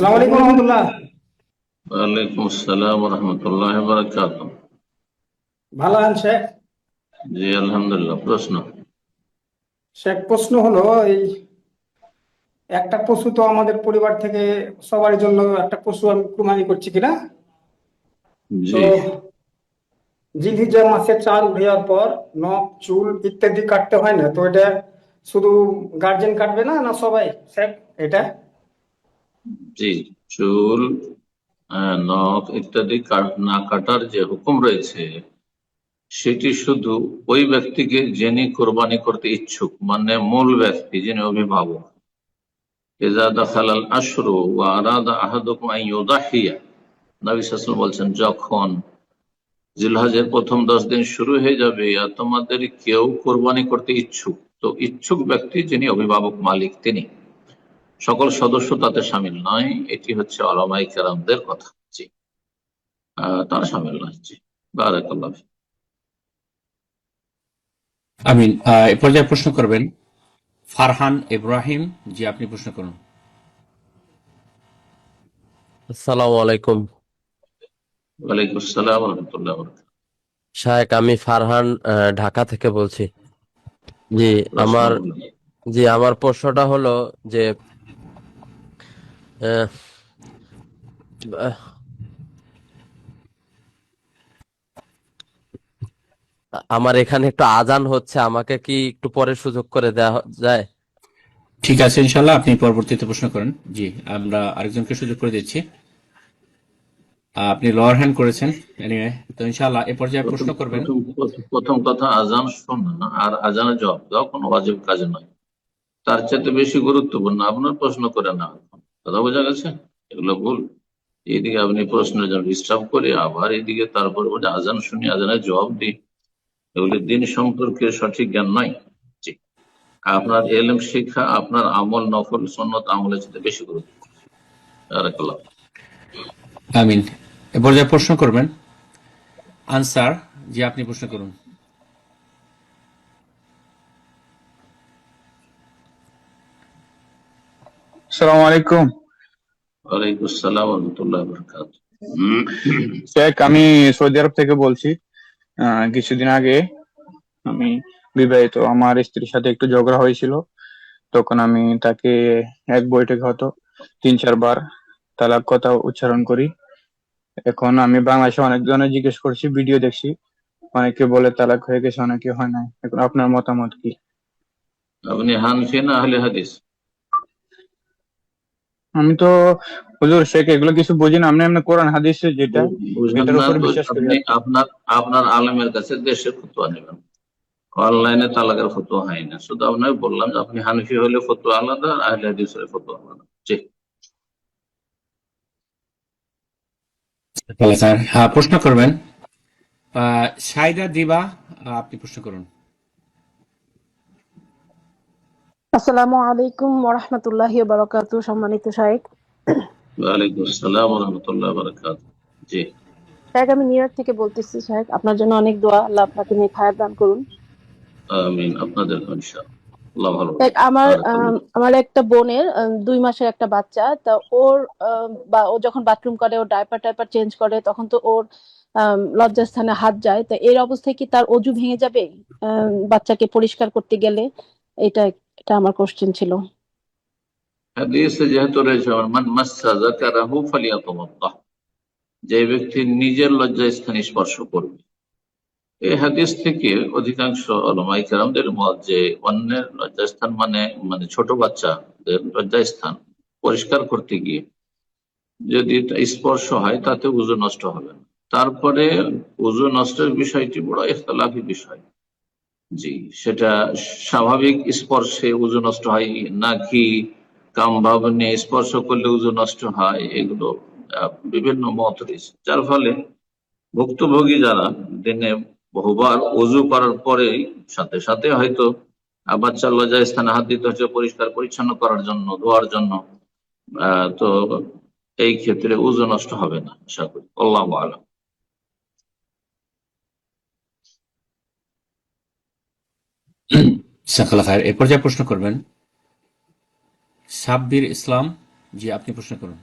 সালাম আলাইকুম রহমতুল্লাহ। ওয়ালাইকুম আসসালাম রহমতুল্লাহ বারাকাত। ভালো আছেন শেখ? জি আলহামদুলিল্লাহ। প্রশ্ন? শেখ, প্রশ্ন হলো এই, একটা পশু তো আমাদের পরিবার থেকে সবার জন্য একটা পশু আমি কুরবানি করছি কিনা। তো জি জিলহিজ্জাহ মাসে চাঁদ উঠে যাওয়ার পর নখ চুল ইত্যাদি কাটতে হয় না? তো এটা শুধু গার্জেন কাটবে না না সবাই শেখ এটা? জি। চুল, নখ ইত্যাদি না কাটার যে হুকুম রয়েছে সেটি শুধু ওই ব্যক্তিকে যিনি কোরবানি করতে ইচ্ছুক, মানে মূল ব্যক্তি যিনি অভিভাবক। ইজা দাখালাল আশরু ওয়া আরাদা আহাদুকুম আন ইউদাহিয়া, নবী সাল্লাল্লাহু আলাইহি ওয়াসাল্লাম বলছেন, যখন জিলহজের প্রথম 10 দিন শুরু হয়ে যাবে আর তোমাদের কেউ কোরবানি করতে ইচ্ছুক, তো ইচ্ছুক ব্যক্তি যিনি অভিভাবক মালিক তিনি, সকল সদস্য তাতে সামিল নয়। এটি হচ্ছে ওলামায়ে কেরামদের কথা। জি, তারা সামিল নয়। জি, বারাকাল্লাহ ফিক। আমিন। এ পর্যায়ে প্রশ্ন করবেন ফারহান ইব্রাহিম। জি, আপনি প্রশ্ন করুন। আসসালামু আলাইকুম। ওয়ালাইকুম আসসালাম রহমতুল্লাহ। শায়েক, আমি ফারহান, ঢাকা থেকে বলছি। জি। প্রশ্ন আমার বলুন। আমার প্রশ্নটা হলো যে আহ, আহ, আমার এখানে একটু আজান হচ্ছে, আমাকে কি একটু পরে সুযোগ করে দেওয়া যায়? ঠিক আছে, ইনশাল্লাহ আপনি পরবর্তীতে প্রশ্ন করেন। জি, আমরা আরেকজনকে সুযোগ করে দিচ্ছি। আপনি লোয়ার হ্যান্ড করেছেন। এনিওয়ে, তো ইনশাল্লাহ এ পর্যায়ে প্রথম প্রশ্ন করবেন। প্রথম প্রথম কথা, আজান শোনা আর আজানের জবাব দেওয়া কোনো ওয়াজিব কাজ নয়। তার চাইতে বেশি গুরুত্বপূর্ণ আপনার প্রশ্ন করে না। কথা বোঝা গেছে? এগুলো ভুল। এইদিকে আপনি প্রশ্নের জন্য ডিস্টার্ব করে আবার এইদিকে তারপর বলে আজান শুনি আজানের জবাব দিই, এগুলি দিন সম্পর্কে সঠিক জ্ঞান নয়। জি, আপনার এলম শিক্ষা আপনার আমল, নফল সুন্নত আমলের সাথে বেশি গুরুত্বপূর্ণ। বারাকাল্লাহ। আমিন। এ পর্যায়ে প্রশ্ন করবেন আনসার। জি, আপনি প্রশ্ন করুন। আসসালামু আলাইকুম ওয়ালাইকুম আসসালাম রহমতুল্লাহ বরকাত। শেখ। আমি সৌদি আরব থেকে বলছি। কিছুদিন আগে আমি বিবাহিত, আমার স্ত্রীর সাথে একটু ঝগড়া হয়েছিল। তখন আমি তাকে এক বৈঠকে হয়তো 3-4 বার তালাক কথা উচ্চারণ করি। এখন আমি বাংলাদেশে অনেকজনের জিজ্ঞেস করছি, ভিডিও দেখছি, অনেকে বলে তালাক হয়ে গেছে, অনেকে হয় নাই। এখন আপনার মতামত কি? আপনি হানফি না আহলে হাদিস? আমি তো হুজুর শেখ এগুলো কিছু বুঝি না, আপনি এমনি কোরআন হাদিসে যেটা বুঝলেন এটার না উপর তো? বিশ্বাস করি আপনি আর কি। আপনার আপনার আলেমের কাছে দেশের ফতোয়া নেবেন। অনলাইনে তালাকের ফতোয়া হয় না। শুধু আপনাকে বললাম যে আপনি হানফি হলে ফতোয়া আলাদা, আর আহলে হাদিস হলে ফতোয়া আলাদা। জি। তাহলে স্যার, হ্যাঁ, প্রশ্ন করবেন সাইদা দিবা। আপনি প্রশ্ন করুন। আসসালামু আলাইকুম ওরহমতুল্লাহি বারাকাতু। সম্মানিত শাইখ, ওয়ালাইকুম আসসালাম রহমতুল্লাহ বারাকাত। জি। শাইখ আমি নিউ ইয়র্ক থেকে বলতেছি। শাইখ, আপনার জন্য অনেক দোয়া, আল্লাহ আপনাকে নেক হায়াত দান করুন। আমিন। আপনাদের ইনশাআল্লাহ। আল্লাহ ভালো শাইখ, রাখুন। বারাকাল্লাহ। আমার একটা বোনের 2 মাসের একটা বাচ্চা। তা ওর বা ও যখন বাথরুম করে, ও ডাইপার টাইপার চেঞ্জ করে, তখন তো ওর লজ্জাস্থানে হাত যায়। তা এর অবস্থায় কি তার অজু ভেঙে যাবে বাচ্চাকে পরিষ্কার করতে গেলে? এটা এটা আমার কোশ্চেন ছিল। হাদিসে যেহেতু রয়েছে মান মাসসা যাকারাহু ফালিয়াতাওয়াদ্দাহ, যে ব্যক্তি নিজের লজ্জাস্থান স্পর্শ করবে, এই হাদিস থেকে অধিকাংশ উলামায়ে কেরামদের মত যে অন্যের লজ্জাস্থান মানে মানে ছোট বাচ্চাদের লজ্জাস্থান পরিষ্কার করতে গিয়ে যদি তা স্পর্শ হয় তাতে ওযু নষ্ট হবে না। তারপরে ওযু নষ্টের বিষয়টি বড় ইখতিলাফি বিষয়। জি, সেটা স্বাভাবিক স্পর্শে ওযু নষ্ট হয় নাকি কাম ভাবনে স্পর্শ করলে ওযু নষ্ট হয়, এগুলো বিভিন্ন মত রয়েছে। যার ফলে ভুক্তভোগী যারা দিনে বহুবার ওযু করার পরেই সাথে সাথে হয়তো বাচ্চার লজ্জা স্থানে হাত দিতে হচ্ছে পরিষ্কার পরিচ্ছন্ন করার জন্য, ধোয়ার জন্য, তো এই ক্ষেত্রে ওযু নষ্ট হবে না আশা করি। আল্লাহু আ'লাম। জাযাকাল্লাহ খায়ের। এ পর্যায়ে প্রশ্ন করবেন সাব্বির ইসলাম। জি, আপনি প্রশ্ন করুন।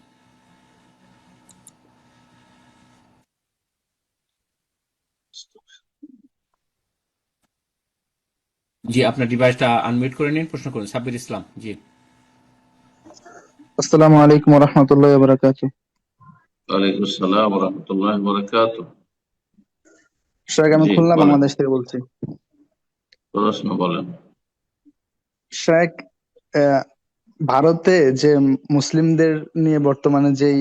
জি, আপনার ডিভাইসটা আনমিউট করে নিন, প্রশ্ন করুন। সাব্বির ইসলাম, জি। আসসালামু আলাইকুম রহমতুল্লাহ বারাকাতু। ওয়ালাইকুম আসসালাম রহমতুল্লাহ বরকাত। শেখ, আমি জি খুলনা বলেন, বাংলাদেশ থেকে বলছি। প্রশ্ন বলেন। শেখ, আহ, ভারতে যে মুসলিমদের নিয়ে বর্তমানে যেই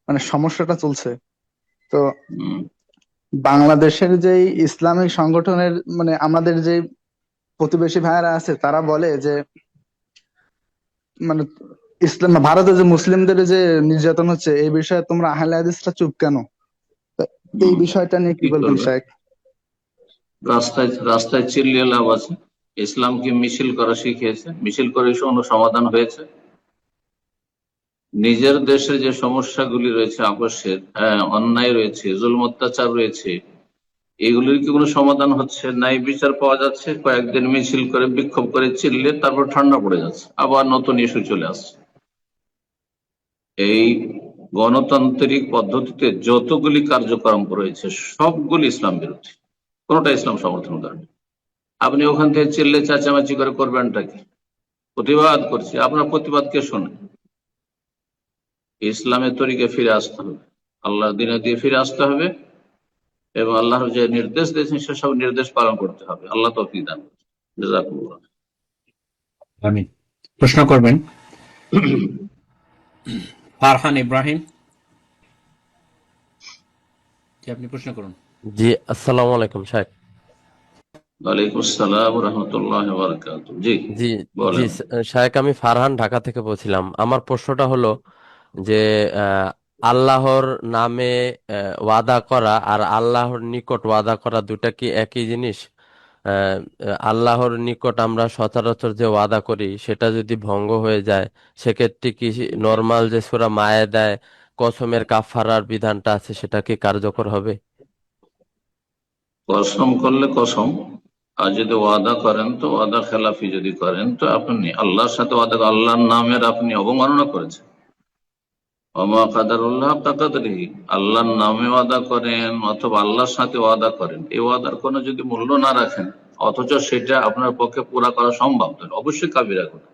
মানে সমস্যাটা চলছে, তো হুম, বাংলাদেশের যেই ইসলামিক সংগঠনের মানে আমাদের যে প্রতিবেশী ভাইয়েরা আছে তারা বলে যে মানে ইসলাম ভারতে যে মুসলিমদের যে নির্যাতন হচ্ছে এই বিষয়ে তোমরা আহলে হাদিসরা চুপ কেন? তো এই হুম। বিষয়টা নিয়ে কি কি বলবেন করবে? শেখ? রাস্তায় রাস্তায় চিল্লিয়ে লাভ আছে? ইসলামকে মিছিল করা শিখিয়েছে, মিছিল করে কোনো সমাধান হয়েছে? নিজের দেশের যে সমস্যাগুলি রয়েছে, আপসের অন্যায় রয়েছে, জুলম অত্যাচার রয়েছে, এগুলির কি কোনো সমাধান হচ্ছে? ন্যায় বিচার পাওয়া যাচ্ছে? কয়েকদিন মিছিল করে বিক্ষোভ করে চিল্লে তারপর ঠান্ডা পড়ে যাচ্ছে, আবার নতুন ইস্যু চলে আসছে। এই গণতান্ত্রিক পদ্ধতিতে যতগুলি কার্যক্রম রয়েছে সবগুলি ইসলাম বিরোধী, কোনটা ইসলাম সমর্থন করে না। আপনি ওখান থেকে চিল্লে চেঁচামেচি করে করবেনটা কি? প্রতিবাদ করছি, আপনার প্রতিবাদকে শোনে। ইসলামের তরিকে ফিরে আসতে হবে, আল্লাহর দিনে দিয়ে ফিরে আসতে হবে, এবং আল্লাহর যে নির্দেশ দিয়েছেন সেসব নির্দেশ পালন করতে হবে। আল্লাহ তৌফিক দান করুন। জাযাকুমুল্লাহ। আমিন। প্রশ্ন করবেন ফারহান ইব্রাহিম, জি, আপনি প্রশ্ন করুন। জি, আসসালামু আলাইকুম শেখ। ওয়ালাইকুম আসসালাম রহমতুল্লাহ বারাকাত। জি জি, জি বলেন। শেখ, আমি ফারহান ঢাকা থেকে বলছিলাম। আমার প্রশ্নটা হলো যে আল্লাহর নামে ওয়াদা করা আর আল্লাহর নিকট ওয়াদা করা দুটা কি একই জিনিস? আহ, আল্লাহর নিকট আমরা সচরাচর যে ওয়াদা করি সেটা যদি ভঙ্গ হয়ে যায়, সেক্ষেত্রে কি নর্মাল যে সূরা মায়েদায় কসমের কাফারার বিধানটা আছে সেটা কি কার্যকর হবে? কসম করলে কসম, আর যদি ওয়াদা করেন তো ওয়াদা খেলাফি যদি করেন তো আপনি আল্লাহর সাথে ওয়াদা, আল্লাহর নামের আপনি অবমাননা করেছেন। ওমা কাদারুল্লাহ কাকাদরিহি, আল্লাহর নামে ওয়াদা করেন অথবা আল্লাহর সাথে ওয়াদা করেন, এই ওয়াদার কোনো যদি মূল্য না রাখেন অথচ সেটা আপনার পক্ষে পুরা করা সম্ভব, তাহলে অবশ্যই কাবিরা গুনাহ।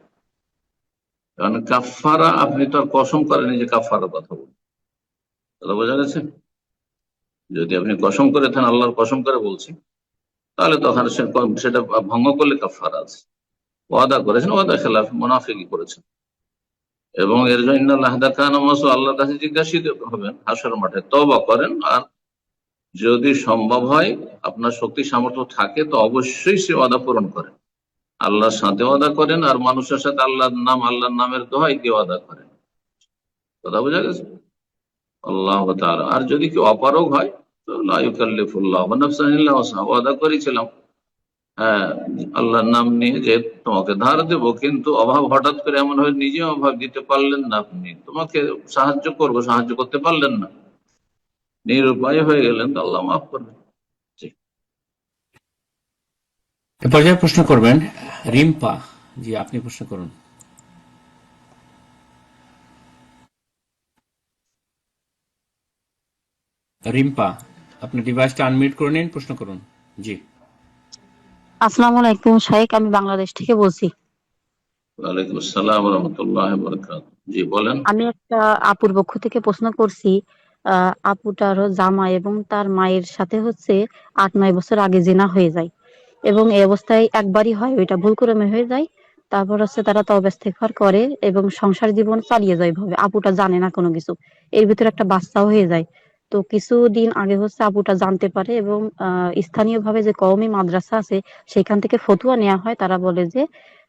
কারণ কাফারা, আপনি তো আর কসম করেন যে কাফারার কথা বলুন, কথা বোঝা গেছে? যদি আপনি কসম করে থাকেন, আল্লাহর কসম করে বলছি, তাহলে তখন সেটা ভঙ্গ করলে কাফারা আছে। ওয়াদা করেছেন, ওয়াদা খেলাফ মুনাফিকি করেছেন, এবং এর জন্য আল্লাহর কাছে জিজ্ঞাসিত হবেন হাসর মাঠে। তওবা করেন, আর যদি সম্ভব হয়, আপনার শক্তি সামর্থ্য থাকে, তো অবশ্যই সে ওয়াদা পূরণ করেন। আল্লাহর সাথে ওয়াদা করেন, আর মানুষের সাথে আল্লাহর নামের দোহাই দিয়ে ওয়াদা করেন। কথা বোঝা গেছে? আল্লাহ তাআলা। আর যদি কেউ অপারগ হয় তো লা ইউকাল্লিফুল্লাহু নাফসান ইল্লা ওয়াসআহা, ওয়াদা করেছিলাম হ্যাঁ আল্লাহর নাম নিয়ে যে তোমাকে ধার দেব, কিন্তু অভাব হঠাৎ করে এমন হয় নিজে অভাব দিতে পারলেন না, আপনি তোমাকে সাহায্য করবো, সাহায্য করতে পারলেন না, নিরুপায় হয়ে গেলেন, তো আল্লাহ মাফ করবেন। জি। এ পর্যায়ে প্রশ্ন করবেন রিম্পা, জি, আপনি প্রশ্ন করুন। রিম্পা, আপনার ডিভাইসটা আনমিউট করে নিন, প্রশ্ন করুন। জি। আসসালামু আলাইকুম শেখ, আমি বাংলাদেশ থেকে বলছি। ওয়ালাইকুম আসসালাম রহমতুল্লাহ বরকাত। জি বলেন। আমি একটা আপুর পক্ষ থেকে প্রশ্ন করছি। আপুটার জামাই এবং তার মায়ের সাথে হচ্ছে 8-9 বছর আগে জিনা হয়ে যায়, এবং এই অবস্থায় একবারই হয়, ওইটা ভুল ক্রমে হয়ে যায়। তারপর হচ্ছে তারা তওবা ইস্তেগফার করে এবং সংসার জীবন চালিয়ে যায় ভাবে, আপুটা জানে না কোনো কিছু। এর ভিতরে একটা বাচ্চাও হয়ে যায়। তো কিছুদিন আগে হচ্ছে আপুটা জানতে পারে, এবং স্থানীয় ভাবে যে কওমি মাদ্রাসা আছে সেখান থেকে ফতুয়া নেওয়া হয়। তারা বলে যে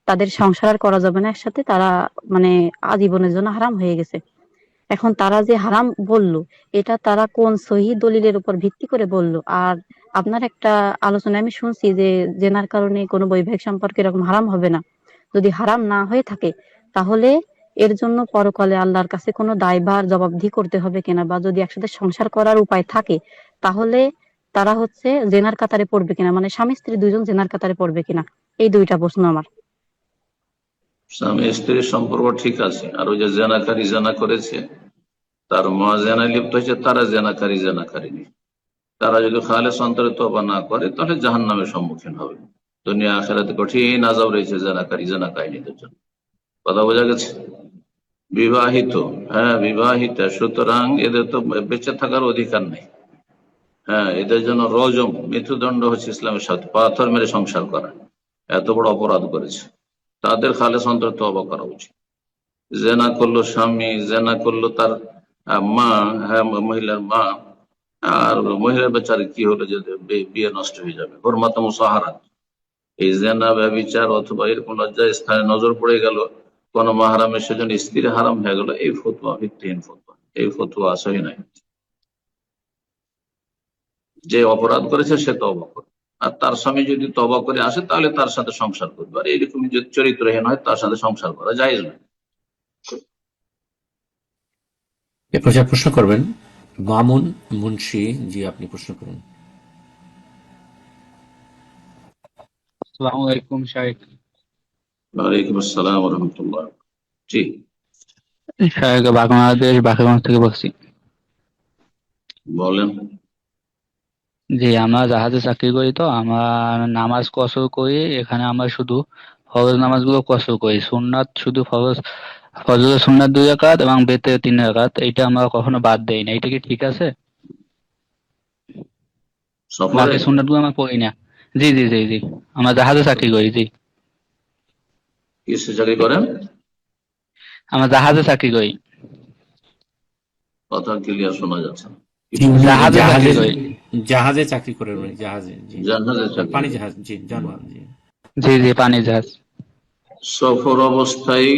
তাদের সংসার আর করা যাবে না একসাথে, তারা মানে আজীবনের জন্য হারাম হয়ে গেছে। এখন তারা যে হারাম বলল, এটা তারা কোন সহিহ দলিলের উপর ভিত্তি করে বলল? আর আপনার একটা আলোচনায় আমি শুনছি যে জেনার কারণে কোনো বৈবাহিক সম্পর্ক এরকম হারাম হবে না। যদি হারাম না হয়ে থাকে, তাহলে এর জন্য পরকালে আল্লাহর কাছে কোনো দায়ভার জবাবদিহি করতে হবে কিনা, বা যদি একসাথে সংসার করার উপায় থাকে তাহলে তারা হচ্ছে জেনার কাতারে পড়বে কিনা, মানে স্বামী স্ত্রী দুইজন জেনার কাতারে পড়বে কিনা। এই দুইটা প্রশ্ন আমার। স্বামী স্ত্রীর সম্পর্ক ঠিক আছে, আর ওই যে জেনাকারী জেনা করেছে, তার মা জেনায় লিপ্ত হয়েছে, তারা জেনাকারী, তারা যদি খালেস অন্তরে তওবা না করে তাহলে জাহান্নামের সম্মুখীন হবে। দুনিয়া আখেরাতে কঠিন আযাব রয়েছে জানাকারী জানাকারীদের জন্য। কথা বোঝা গেছে? বিবাহিত, হ্যাঁ বিবাহিত, সুতরাং এদের তো বেঁচে থাকার অধিকার নেই। হ্যাঁ, এদের জন্য রজম, মৃত্যুদণ্ড হচ্ছে ইসলামের সাথে, পাথর মেরে সংসার করা, এত বড় অপরাধ করেছে। তাদের খালেস অন্তর তওবা করা উচিত। জেনা করলো স্বামী, জেনা করলো তার মা, হ্যাঁ মহিলার মা, আর মহিলার বেচারে কি হলো যে বিয়ে নষ্ট হয়ে যাবে, হুরমাত মুসাহারা। এই জেনা ব্যভিচার অথবা এরকম লজ্জা স্থানে নজর পড়ে গেল কোন মাহারামের, সেজন্য স্ত্রী হারাম হয়ে গেল, এই ফতোয়া ভিত্তিহীন ফতোয়া, এই ফতোয়া সহি নাই। যে অপরাধ করেছে সে তওবা করবে, আর তার স্বামী যদি তওবা করে আসে তাহলে তার সাথে সংসার করবে, আর এইরকম যদি চরিত্রহীন হয় তার সাথে সংসার করা জায়েজ নয়। এ পর্যায়ে প্রশ্ন করবেন মামুন মুন্সি, জি আপনি প্রশ্ন করুন। আসসালামু আলাইকুম শাহেখ। ওয়ালাইকুম আসসালাম ওয়া রাহমাতুল্লাহ। জি শাহেখ, বাংলাদেশ বাকেরগঞ্জ থেকে বলছি। বলেন। জি, আমরা জাহাজে চাকরি করি, তো আমরা নামাজ কসর করি। এখানে আমরা শুধু ফরজ নামাজগুলো কসর করি, সুন্নাত শুধু ফজরের সুন্নাত 2 রাকাত এবং বেতের 3 রাকাত, এটা আমরা কখনো বাদ দেই না। এটা কি ঠিক আছে? সফরে বাকি সুন্নাত গুলো আমরা পড়ি না। জি জি জি জি, আমরা জাহাজে চাকরি করি। জি, কিসে চাকরি করেন? আমরা জাহাজে চাকরি করি। কথা ক্লিয়ার শোনা যাচ্ছে না। জি, উনি জাহাজে চাকরি জাহাজে করি। জাহাজে চাকরি করেন উনি, জাহাজে, জি জাহাজে চাকরি পানি করেন। জাহাজ, জি জানওয়ান, জি। জি জি, পানি জাহাজ। সফর অবস্থায়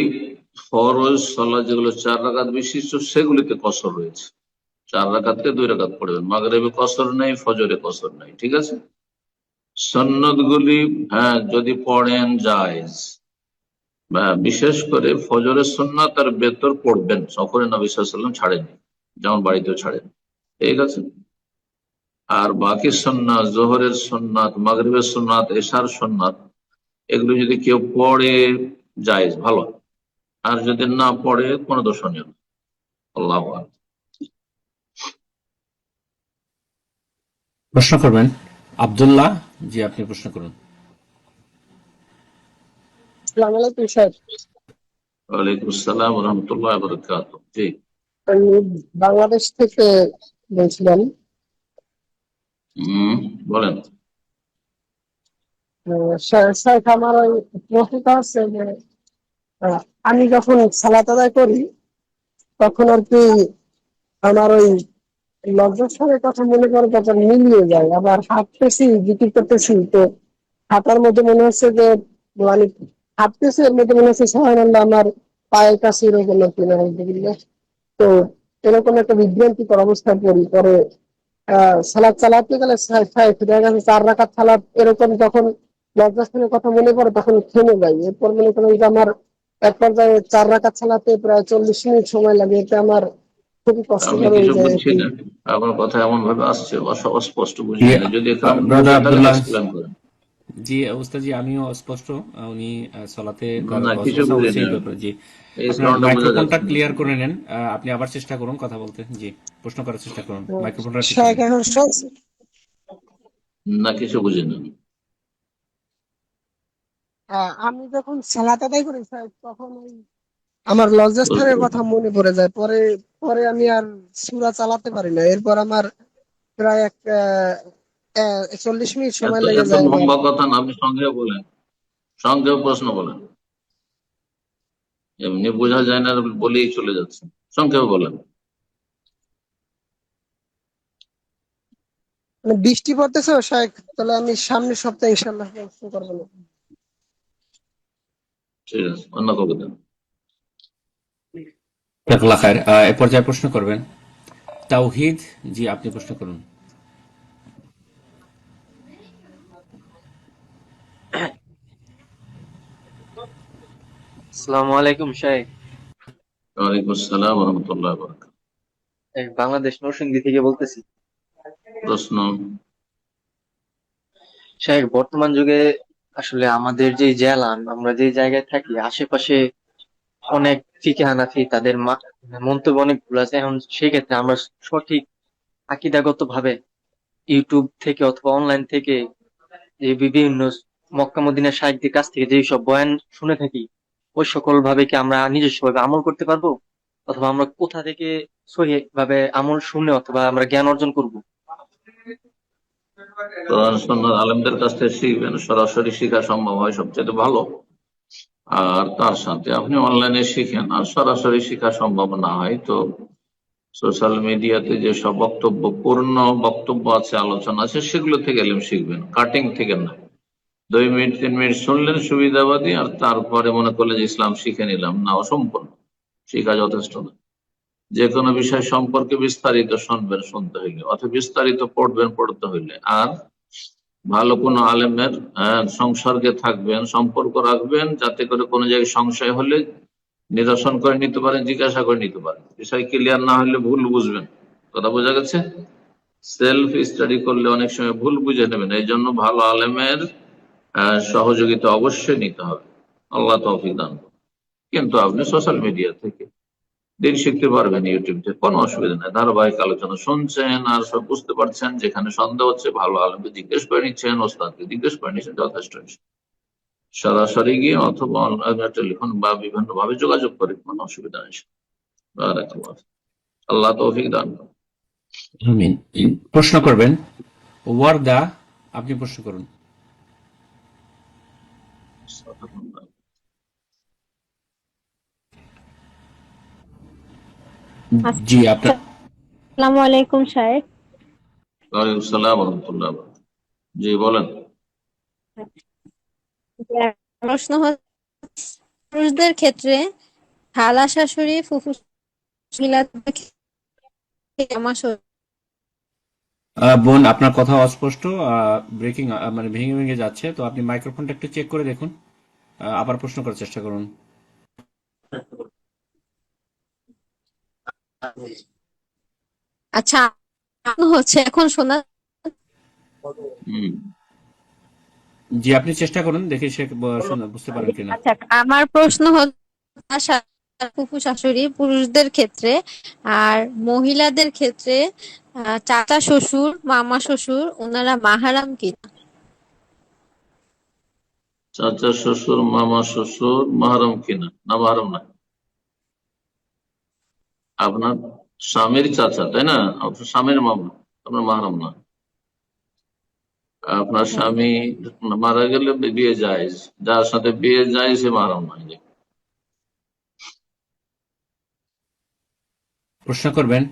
ফরজ সালাত যেগুলো 4 রাকাত বিশিষ্ট সেগুলিতে কসর রয়েছে। 4 রাকাতকে 2 রাকাত পড়বেন। মাগরিবে কসর নেই, ফজরে কসর নেই, ঠিক আছে। সুন্নত গুলি হ্যাঁ যদি পড়েন জায়েজ, বা বিশেষ করে ফজরের সুন্নাত আর বেতর পড়বেন, সফরে নবী সাল্লাল্লাহু আলাইহি ওয়াসাল্লাম ছাড়েননি, যেমন বাড়িতেও ছাড়েন, ঠিক আছে। আর বাকি সুন্নাত, জোহরের সুন্নাত, মাগরিবের সুন্নাত, এশার সুন্নাত, এগুলো যদি কেউ পড়ে জায়েজ, ভালো। আর যদি না পড়ে কোনো দোষণীয় না। আল্লাহু আকবার। প্রশ্ন করবেন আব্দুল্লাহ, জি আপনি প্রশ্ন করুন। আসসালামু আলাইকুম স্যার। ওয়ালাইকুম আসসালাম ওয়া রাহমাতুল্লাহি ওয়া বারাকাতুহু। জি আমি বাংলাদেশ থেকে বলছিলাম। বলেন। স্যার, আমার ওই প্রশ্নটা হচ্ছে যে আহ, আমি যখন সালাত আদায় করি তখন আর কি আমার ওই লজ্জাস্থানের কথা মনে করে তখন মিলিয়ে যায়, আবার হাঁটতেছি জিকির করতেছি, তো হাঁটার মধ্যে মনে হচ্ছে যে মানে হাঁটতেছি, এর মধ্যে মনে হচ্ছে সুবহানাল্লাহ আমার পায়ের কাছে এরকম কিনা, তো এরকম একটা বিভ্রান্তিকর অবস্থায় পড়ি। পরে সালাদ চালাতে গেলে ফিরে গেছে 4 রাকাত সালাদ, এরকম যখন লজ্জাস্থানের কথা মনে পড়ে তখন থেমে যাই। এরপর মনে করেন যে আমার এক পর্যায়ে 4 রাকাত সালাতে প্রায় 40 মিনিট সময় লাগে, এতে আমার খুবই আমি কষ্টকর কিছু হয়ে যায়। বুঝছি না, আপনার কথা এমন ভাবে আসছে অস্পষ্ট বুঝি জি না, যদি একটু ব্রাদার বুঝে থাকেন আব্দুল্লাহ, এক্সপ্লেন করেন। জি ওস্তাদ জি, আমিও অস্পষ্ট। উনি সলাতে তার না কিছু ওয়াসওয়াসা হচ্ছে বুঝিনি এই আমি, ব্যাপারে, জি। এই আপনার সাউন্ডটা বোঝা মাইক্রোফোনটা যাচ্ছে না। ক্লিয়ার করে নেন, আপনি আবার চেষ্টা করুন কথা বলতে, জি প্রশ্ন করার চেষ্টা করুন, মাইক্রোফোনটা ঠিক করে শায়েখ নিন। এখন শুনছি। না কিছু বুঝি না। আমি যখন সালাত আদায় করি স্যার, তখন ওই আমার লজ্জাস্থানের বুঝতে কথা মনে পড়ে যায়। পরে পরে আমি আর সূরা চালাতে পারি না। এরপর আমার প্রায় 40 মিনিট সময় এত লেগে এত যায় আমার। লম্বা কথা না, আপনি সংক্ষেপে বলেন, সংক্ষেপে প্রশ্ন বলেন। এমনি বোঝা যায় না বলেই চলে যাচ্ছে, সংক্ষেপে বলেন। মানে বৃষ্টি পড়তেছে শায়েখ, তাহলে আমি সামনের সপ্তাহে ইনশাআল্লাহ প্রশ্ন করবো না। ঠিক আছে, অন্য কবিতা। জাযাকাল্লাহ খায়ের। এ পর্যায়ে প্রশ্ন করবেন তাওহিদ, জি আপনি প্রশ্ন করুন। আসসালামু আলাইকুম শাহেখ। ওয়ালাইকুম আসসালাম ওয়া রাহমাতুল্লাহি ওয়া বারাকাতুহু। বাংলাদেশ নরসিংদী থেকে বলতেছি। প্রশ্ন। শাহেখ, বর্তমান যুগে আসলে আমাদের যে জেলা, আমরা যে জায়গায় থাকি, আশেপাশে অনেক ফিকে হানাফি, তাদের মন্তব্য অনেক ভুল আছে। এখন সেই ক্ষেত্রে আমরা সঠিক আকিদাগত ভাবে ইউটিউব থেকে অথবা অনলাইন থেকে যে বিভিন্ন মক্কা মদিনার শাইখদের কাছ থেকে যেই সব বয়ান শুনে থাকি, ওই সকল ভাবে কি আমরা নিজস্ব ভাবে আমল করতে পারবো, অথবা আমরা কোথা থেকে সহি ভাবে আমল শুনে অথবা আমরা জ্ঞান অর্জন করব? কোরআন সুন্নাহর আলেমদের কাছ থেকে শিখবেন, সরাসরি শেখা সম্ভব হয় সবচেয়ে ভালো। আর তার সাথে আপনি অনলাইনে শিখেন, আর সরাসরি শেখা সম্ভব না হয় তো সোশ্যাল মিডিয়াতে যেসব বক্তব্য, পূর্ণ বক্তব্য আছে, আলোচনা আছে, সেগুলো থেকে এলেম শিখবেন, কাটিং থেকে না। 2 মিনিট 3 মিনিট শুনলেন সুবিধাবাদী, আর তারপরে মনে করলেন যে ইসলাম শিখে নিলাম, না, অসম্পূর্ণ। শিখা যথেষ্ট না। যে কোনো বিষয় সম্পর্কে বিস্তারিত শুনবেন শুনতে হইলে, অথবা বিস্তারিত পড়বেন পড়তে হইলে, আর ভালো কোনো আলেমের সংসর্গে থাকবেন, সম্পর্ক রাখবেন, যাতে করে কোনো জায়গায় সংশয় হলে নিরসন করে নিতে পারেন, জিজ্ঞাসা করে নিতে পারেন। বিষয় ক্লিয়ার না হলে ভুল বুঝবেন। কথা বোঝা গেছে? সেলফ স্টাডি করলে অনেক সময় ভুল বুঝে নেবেন, এই জন্য ভালো আলেমের সহযোগিতা অবশ্যই নিতে হবে। আল্লাহ তৌফিক দান করুন। কিন্তু আপনি সোশ্যাল মিডিয়া থেকে দিন শিখতে পারবেন, ইউটিউব থেকে, কোনো অসুবিধা নেই। ধারাবাহিক আলোচনা শুনছেন আর সব বুঝতে পারছেন, যেখানে সন্দেহ হচ্ছে ভালো আলেমকে জিজ্ঞেস করে নিচ্ছেন, ওস্তাদকে জিজ্ঞেস করে নিচ্ছেন, যথেষ্ট। সরাসরি গিয়ে অথবা টেলিফোন বা বিভিন্ন ভাবে যোগাযোগ করে কোনো অসুবিধা নেই। বারাকাল্লাহ। আল্লাহ তৌফিক দান করুন। আমিন। প্রশ্ন করবেন ওয়ার্দা, আপনি প্রশ্ন করুন। জি, আপনার। আসসালামু আলাইকুম শায়েখ। ওয়ালাইকুম সালাম ওয়া রাহমাতুল্লাহ। জি বলেন। প্রশ্ন হচ্ছে, পুরুষদের ক্ষেত্রে খালা শাশুড়ি, ফুফু মহিলাদের ক্ষেত্রে জামা ষষ্ঠী। বোন, আপনার কথা অস্পষ্ট, ব্রেকিং, মানে ভেঙে ভেঙে যাচ্ছে, তো আপনি মাইক্রোফোনটা একটু চেক করে দেখুন, আবার প্রশ্ন করার চেষ্টা করুন। আচ্ছা, হচ্ছে এখন শোনা? জি, আপনি চেষ্টা করুন, দেখি সে বুঝতে পারেন কিনা। আচ্ছা, আমার প্রশ্ন হচ্ছে, ফুফু শাশুড়ি পুরুষদের ক্ষেত্রে আর মহিলাদের ক্ষেত্রে চাচা শ্বশুর, মামা শ্বশুর, ওনারা মাহারাম কিনা? চাচা শ্বশুর, মামা শ্বশুর মাহারাম কিনা? না, মাহারাম না। আপনার স্বামীর চাচা, তাই না? আপনার স্বামীর মামা, আপনার মাহারাম না। আপনার স্বামী মারা গেলে বিয়ে যায়, যার সাথে বিয়ে যায় সে মাহারাম নয়। প্রশ্ন করবেন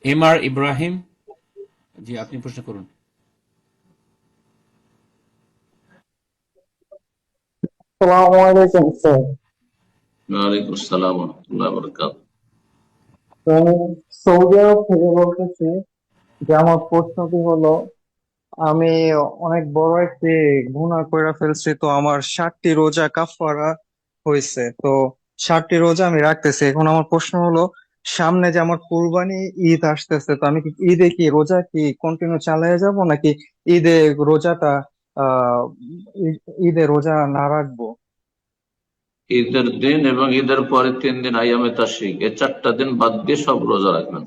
এম.আর. ইব্রাহিম, জি আপনি প্রশ্ন করুন। আসসালামু আলাইকুম স্যার। ওয়ালাইকুম আসসালাম ওয়া রাহমাতুল্লাহি ওয়া বারাকাতুহু। আমি সৌদি আরব থেকে বলতেছি, যে আমার প্রশ্নটি হলো, আমি অনেক বড় একটি গুনাহ করে ফেলছি, তো আমার 60টি রোজা কাফারা হয়েছে, তো 60টি রোজা আমি রাখতেছি। এখন আমার প্রশ্ন হলো, সামনে যে আমার কুরবানি ঈদ আসতেছে, তো আমি কি ঈদে কি রোজা কি কন্টিনিউ চালিয়ে যাব, নাকি ঈদে রোজাটা আহ ঈদে রোজা না রাখবো? ঈদের দিন এবং ঈদের পরে 3 দিন আইয়ামে তাশরিক, এই 4টা দিন বাদ দিয়ে সব রোজা রাখবেন।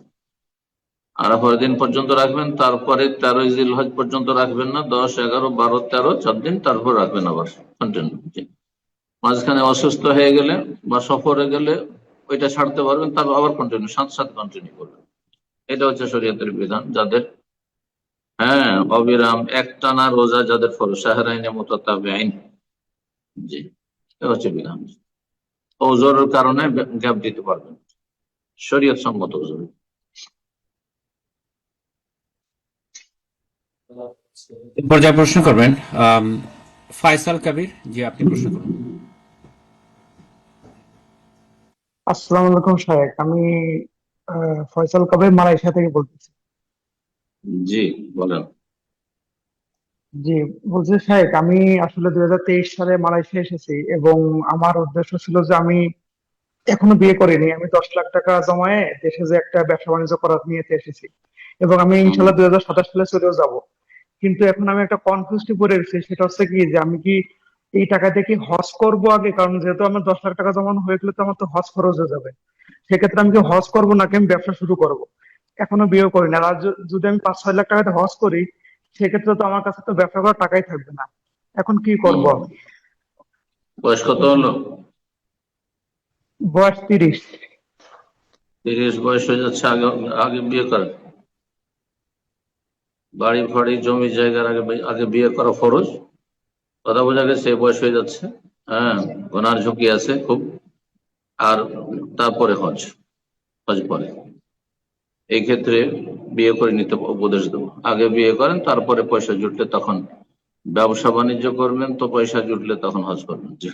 আরাফার দিন পর্যন্ত রাখবেন, তারপরে 13 জিলহজ পর্যন্ত রাখবেন না, 10, 11, 12, 13, 4 দিন, তারপর রাখবেন আবার কন্টিনিউ। মাঝখানে অসুস্থ হয়ে গেলে বা সফরে গেলে ওইটা ছাড়তে পারবেন, তারপর আবার কন্টিনিউ, 7 কন্টিনিউ করবেন। এটা হচ্ছে শরীয়তের বিধান। যাদের অবিরাম একটানা রোজা যাদের ফরজ, শাহরাইনে মুতাতাবিআইন, জি, এটা হচ্ছে বিধান। ওজোরের কারণে গ্যাপ দিতে পারবেন, শরীয়ত সম্মত ওজোর। পর্যায়ে প্রশ্ন করবেন ফায়সাল কবির, জি আপনি প্রশ্ন করুন। আসসালামু আলাইকুম শায়েখ, আমি ফয়সাল কবির মালয়েশিয়া থেকে বলতেছি। জি বলেন। জি, বলছি শায়েখ, আমি আসলে 2023 সালে মালয়েশিয়া এসেছি, এবং আমার উদ্দেশ্য ছিল যে আমি এখনো বিয়ে করিনি, আমি 10 লাখ টাকা জমায়ে দেশে যে একটা ব্যবসা বাণিজ্য করার নিয়ে এসেছি, এবং আমি ইনশাল্লাহ 2027 সালে চলেও যাব। কিন্তু এখন আমি একটা কনফিউজড পড়ে গেছি, সেটা হচ্ছে কি, যে আমি কি এই টাকা দিয়ে কি হজ করবো আগে, কারণ যেহেতু আমার 10 লাখ টাকা জমানো হয়ে গেলে তো আমার তো হজ খরচ হয়ে যাবে। সেক্ষেত্রে আমি কি হজ করবো নাকি আমি ব্যবসা শুরু করব? এখনো বিয়ে করি না, আর যদি আমি 5-6 লাখ টাকাতে হজ করি, সেক্ষেত্রে তো আমার কাছে তো ব্যবসা করার টাকাই থাকবে না, এখন কি করব? হুম। বয়স কত হলো? বয়স 30। 30 বয়স হয়ে যাচ্ছে, আগে আগে বিয়ে করেন। বাড়ি ফাড়ি জমি জায়গার আগে আগে বিয়ে করা ফরজ। কথা বোঝা গেছে? বয়স হয়ে যাচ্ছে, হ্যাঁ, গোনার ঝুঁকি আছে খুব। আর তারপরে হজ, হজ পরে। এই ক্ষেত্রে বিয়ে করে নিতে উপদেশ দেবো। আগে বিয়ে করেন, তারপরে পয়সা জুটলে তখন ব্যবসা বাণিজ্য করবেন, তো পয়সা জুটলে তখন হজ করবেন। জি।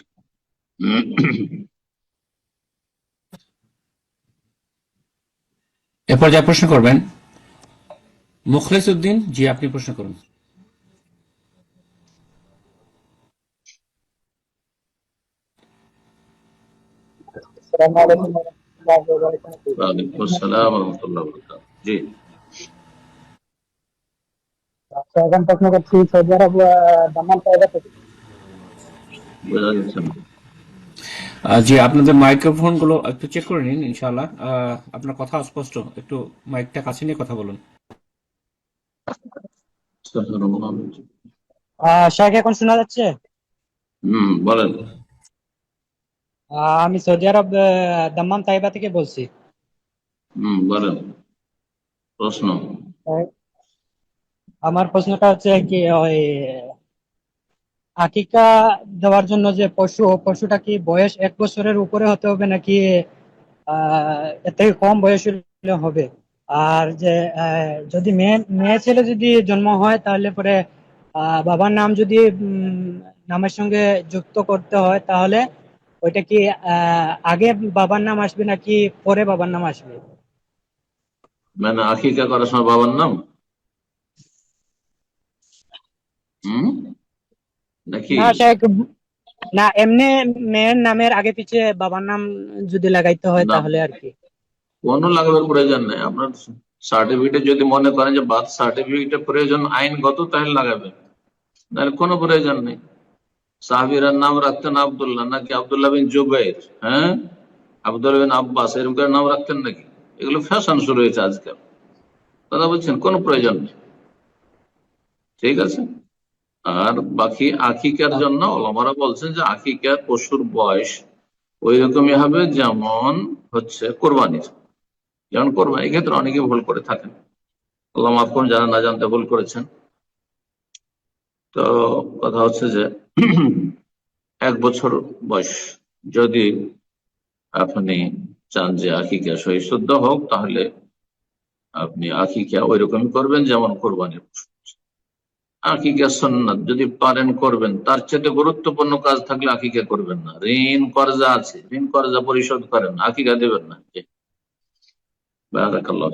এরপর যা প্রশ্ন করবেন মুখলেস উদ্দিন, জি আপনি প্রশ্ন করুন। ওয়ালাইকুম আসসালাম ওয়া রাহমাতুল্লাহি ওয়া বারাকাতুহু। জি। এখন প্রশ্ন করছি সৌদি আরব দাম্মাম জায়গা থেকে। বোঝা যাচ্ছে না। জি, আপনাদের মাইক্রোফোন গুলো একটু চেক করে নিন ইনশাআল্লাহ। আপনার কথা অস্পষ্ট, একটু মাইকটা কাছে নিয়ে কথা বলুন। শাহেখ এখন শোনা যাচ্ছে? বলেন। আমি সৌদি আরব দাম্মাম তাইবা থেকে বলছি। বলেন প্রশ্ন। আমার প্রশ্নটা হচ্ছে কি, ওই আকিকা দেওয়ার জন্য যে পশুটা কি বয়স 1 বছরের উপরে হতে হবে নাকি এর থেকে কম বয়স হলে হবে? আর যে যদি মেয়ে ছেলে যদি জন্ম হয় তাহলে পরে বাবার নাম যদি নামের সঙ্গে যুক্ত করতে হয় তাহলে ওইটা কি আগে বাবার নাম আসবে নাকি পরে বাবার নাম আসবে? মানে আকিকা করার সময় বাবার নাম নাকি? না শেখ, না এমনি মেয়ের নামের আগে পিছে বাবার নাম যদি লাগাইতে হয় না, তাহলে আর কি। কোনো লাগানোর প্রয়োজন নেই। আপনার সার্টিফিকেট যদি মনে করেন যে বার্থ সার্টিফিকেটের প্রয়োজন আইনগত, তাহলে লাগাবেন, নাহলে কোনো প্রয়োজন নেই। সাহাবীরা নাম রাখতেন আব্দুল্লাহ নাকি আব্দুল্লাহ বিন জুবাইর, হ্যাঁ, আব্দুল্লাহ বিন আব্বাস, এরকম করে নাম রাখতেন নাকি? এগুলো ফ্যাশন শুরু হয়েছে আজকাল, কথা বলছেন, কোনো প্রয়োজন নেই। ঠিক আছে। আর বাকি আকিকার জন্য ওলামারা বলছেন যে আকিকার পশুর বয়স ওই রকমই হবে যেমন হচ্ছে কোরবানির। যেমন কোরবানি, ক্ষেত্রে অনেকে ভুল করে থাকেন, আল্লাহ মাফ করুন যারা না জানতে ভুল করেছেন। তো কথা হচ্ছে যে 1 বছর বয়স যদি আপনি চান যে আকিকা সহি শুদ্ধ হোক, তাহলে আপনি আকিকা ওই রকমই করবেন যেমন কোরবানির পশু। আকিকা সুন্নাত, যদি পারেন করবেন, তার চেয়ে গুরুত্বপূর্ণ কাজ থাকলে আকিকা করবেন না। ঋণ কর্জা আছে, ঋণ কর্জা পরিশোধ করেন, আকিকা দেবেন না। জি। বারাকাল্লাহ।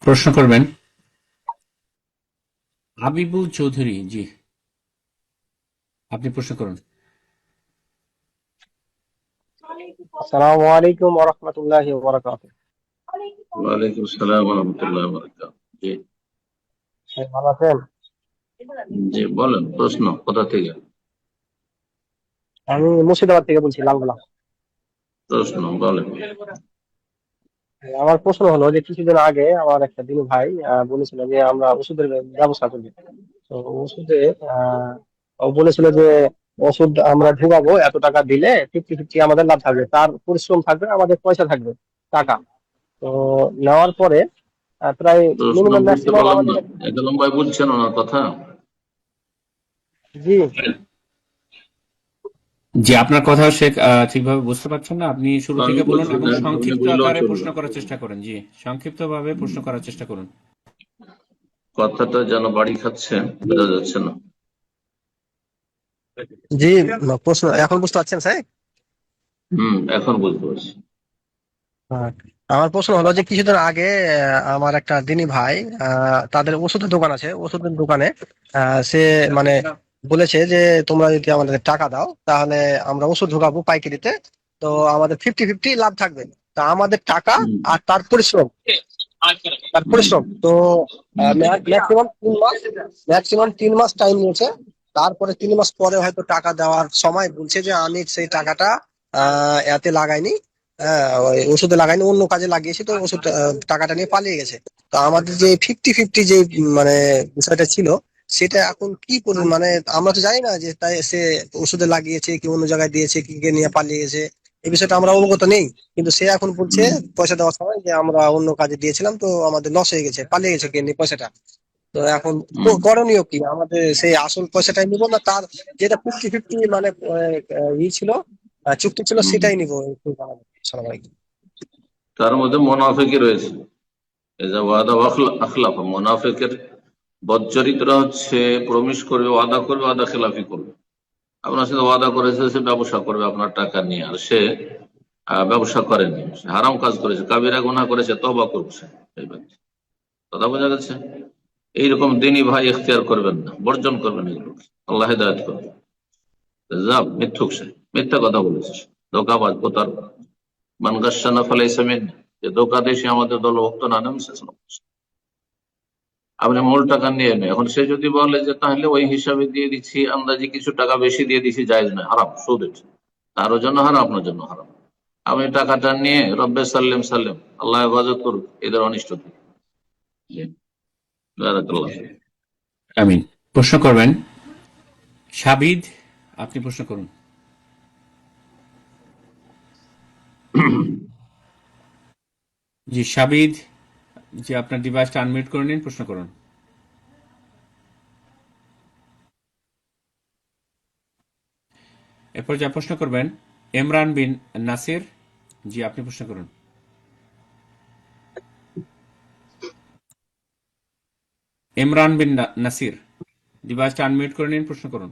প্রশ্ন করবেন হাবিবুল চৌধুরী, জি আপনি প্রশ্ন করুন। আসসালামু আলাইকুম ওয়া রাহমাতুল্লাহি ওয়া বারাকাতুহু। ওয়ালাইকুম আসসালাম ওয়া রাহমাতুল্লাহি ওয়া বারাকাতুহু। জি। ভালো আছেন? জি বলেন, প্রশ্ন কোথা থেকে? আমি মুর্শিদাবাদ থেকে বলছি, লালগোলা। প্রশ্ন বলেন। আমার প্রশ্ন হলো যে কিছুদিন আগে আমার একটা দিনু ভাই বলেছিল যে আমরা ওষুধের ব্যবস্থা করি। তো ওষুধে ও বলেছিল যে ওষুধ আমরা ঢুকাবো, এত টাকা দিলে 50-50 আমাদের লাভ থাকবে, তার পরিশ্রম থাকবে, আমাদের পয়সা থাকবে, টাকা। তো নেওয়ার পরে প্রায় প্রশ্ন মিনিমাম বুঝতে ম্যাক্সিমাম পারলাম আমাদের। না, এত লম্বায় বুঝছেন ওনার কথা? জি জি, আপনার কথা সে ঠিকভাবে বুঝতে পারছেন না, আপনি শুরু আমি থেকে বলুন বুঝতে এবং চাই, আপনি সংক্ষিপ্ত বুঝলেও আকারে চলবে। প্রশ্ন করার চেষ্টা করুন। জি, সংক্ষিপ্ত ভাবে প্রশ্ন করার চেষ্টা করুন। কথাটা যেন বাড়ি খাচ্ছে, বোঝা যাচ্ছে না। জি প্রশ্ন এখন বুঝতে পারছেন স্যার? এখন বুঝতে পারছি। হ্যাঁ, আমার প্রশ্ন হলো যে কিছুদিন আগে আমার একটা দিনী ভাই, তাদের ওষুধের দোকান আছে, ওষুধের দোকানে সে মানে বলেছে যে তোমরা যদি আমাদের টাকা দাও তাহলে আমরা ওষুধ ঢোকাবো পাইকারিতে, তো আমাদের 50-50 লাভ থাকবে। তা আমাদের টাকা হুম, আর তার হুম, পরিশ্রম তো হুম, ম্যাক্সিমাম 3 মাস টাইম নিয়েছে। তারপরে 3 মাস পরে হয়তো টাকা দেওয়ার সময় বলছে যে আমি সেই টাকাটা এতে লাগাইনি, হ্যাঁ, ওই ওষুধে লাগাইনি, অন্য কাজে লাগিয়েছে, তো ওষুধ টাকাটা নিয়ে পালিয়ে গেছে। তো আমাদের যে 50-50 যে মানে বিষয়টা ছিল, সেটা এখন কি করবে, মানে আমরা তো জানি না যে তাই সে ওষুধে লাগিয়েছে কি অন্য জায়গায় দিয়েছে কি কে নিয়ে পালিয়ে গেছে, এই বিষয়টা আমরা অবগত নেই। কিন্তু সে এখন বলছে হুম, পয়সা দেওয়ার সময় যে আমরা অন্য কাজে দিয়েছিলাম, তো আমাদের লস হয়ে গেছে, পালিয়ে গেছে কে নিয়ে পয়সাটা। তো এখন হুম, করণীয় কি, আমাদের সেই আসল পয়সাটাই নিবো, না তার যেটা 50-50 মানে ই ছিল, চুক্তি ছিল, হুম। সেটাই নিবো? একটু জানাবেন। আসসালামু আলাইকুম। তার মধ্যে মোনাফিকি রয়েছে। এই যে ওয়াদা আখলাফ, মোনাফিকের বদচরিত্র হচ্ছে প্রমিস করবে, ওয়াদা করবে, ওয়াদা খেলাফি করবে। আপনার সাথে ওয়াদা করেছে সে ব্যবসা করবে আপনার টাকা নিয়ে, আর সে ব্যবসা করেনি, সে হারাম কাজ করেছে, কাবিরা গুনাহ করেছে, তওবা করছে এই ব্যক্তি। কথা বোঝা গেছে? এইরকম দিনই ভাই ইখতিয়ার করবেন না, বর্জন করবেন এগুলোকে। আল্লাহ হেদায়েত করবে। যা মিথ্যুক, সে মিথ্যা কথা বলেছিস, ধোকাবাজ, কোতার, মান গাশশানা ফালাইসা মিন্না, যে ধোকা দেশে আমাদের দলভুক্ত না। নবী সাল্লাল্লাহু আলাইহি ওয়াসাল্লাম। আপনি মূল টাকা নিয়ে নেই, এখন সে যদি বলে যে তাহলে ওই হিসাবে দিয়ে দিচ্ছি, আন্দাজে কিছু টাকা বেশি দিয়ে দিচ্ছি, জায়েজ নয়, হারাম, সুদ এটা। তারও জন্য হারাম, আপনার জন্য হারাম। আপনি টাকাটা নিয়ে রব্বে সাল্লেম সাল্লেম, আল্লাহ হেফাজত করুক এদের অনিষ্ট থেকে। জি, বারাকাল্লাহ। আমিন। প্রশ্ন করবেন সাবিদ, আপনি প্রশ্ন করুন। জি সাবিদ, জি আপনার ডিভাইসটা আনমিউট করে নিন, প্রশ্ন করুন। এরপর যা প্রশ্ন করবেন ইমরান বিন নাসির, জি আপনি প্রশ্ন করুন। ইমরান বিন নাসির, ডিভাইসটা আনমিউট করে নিন, প্রশ্ন করুন।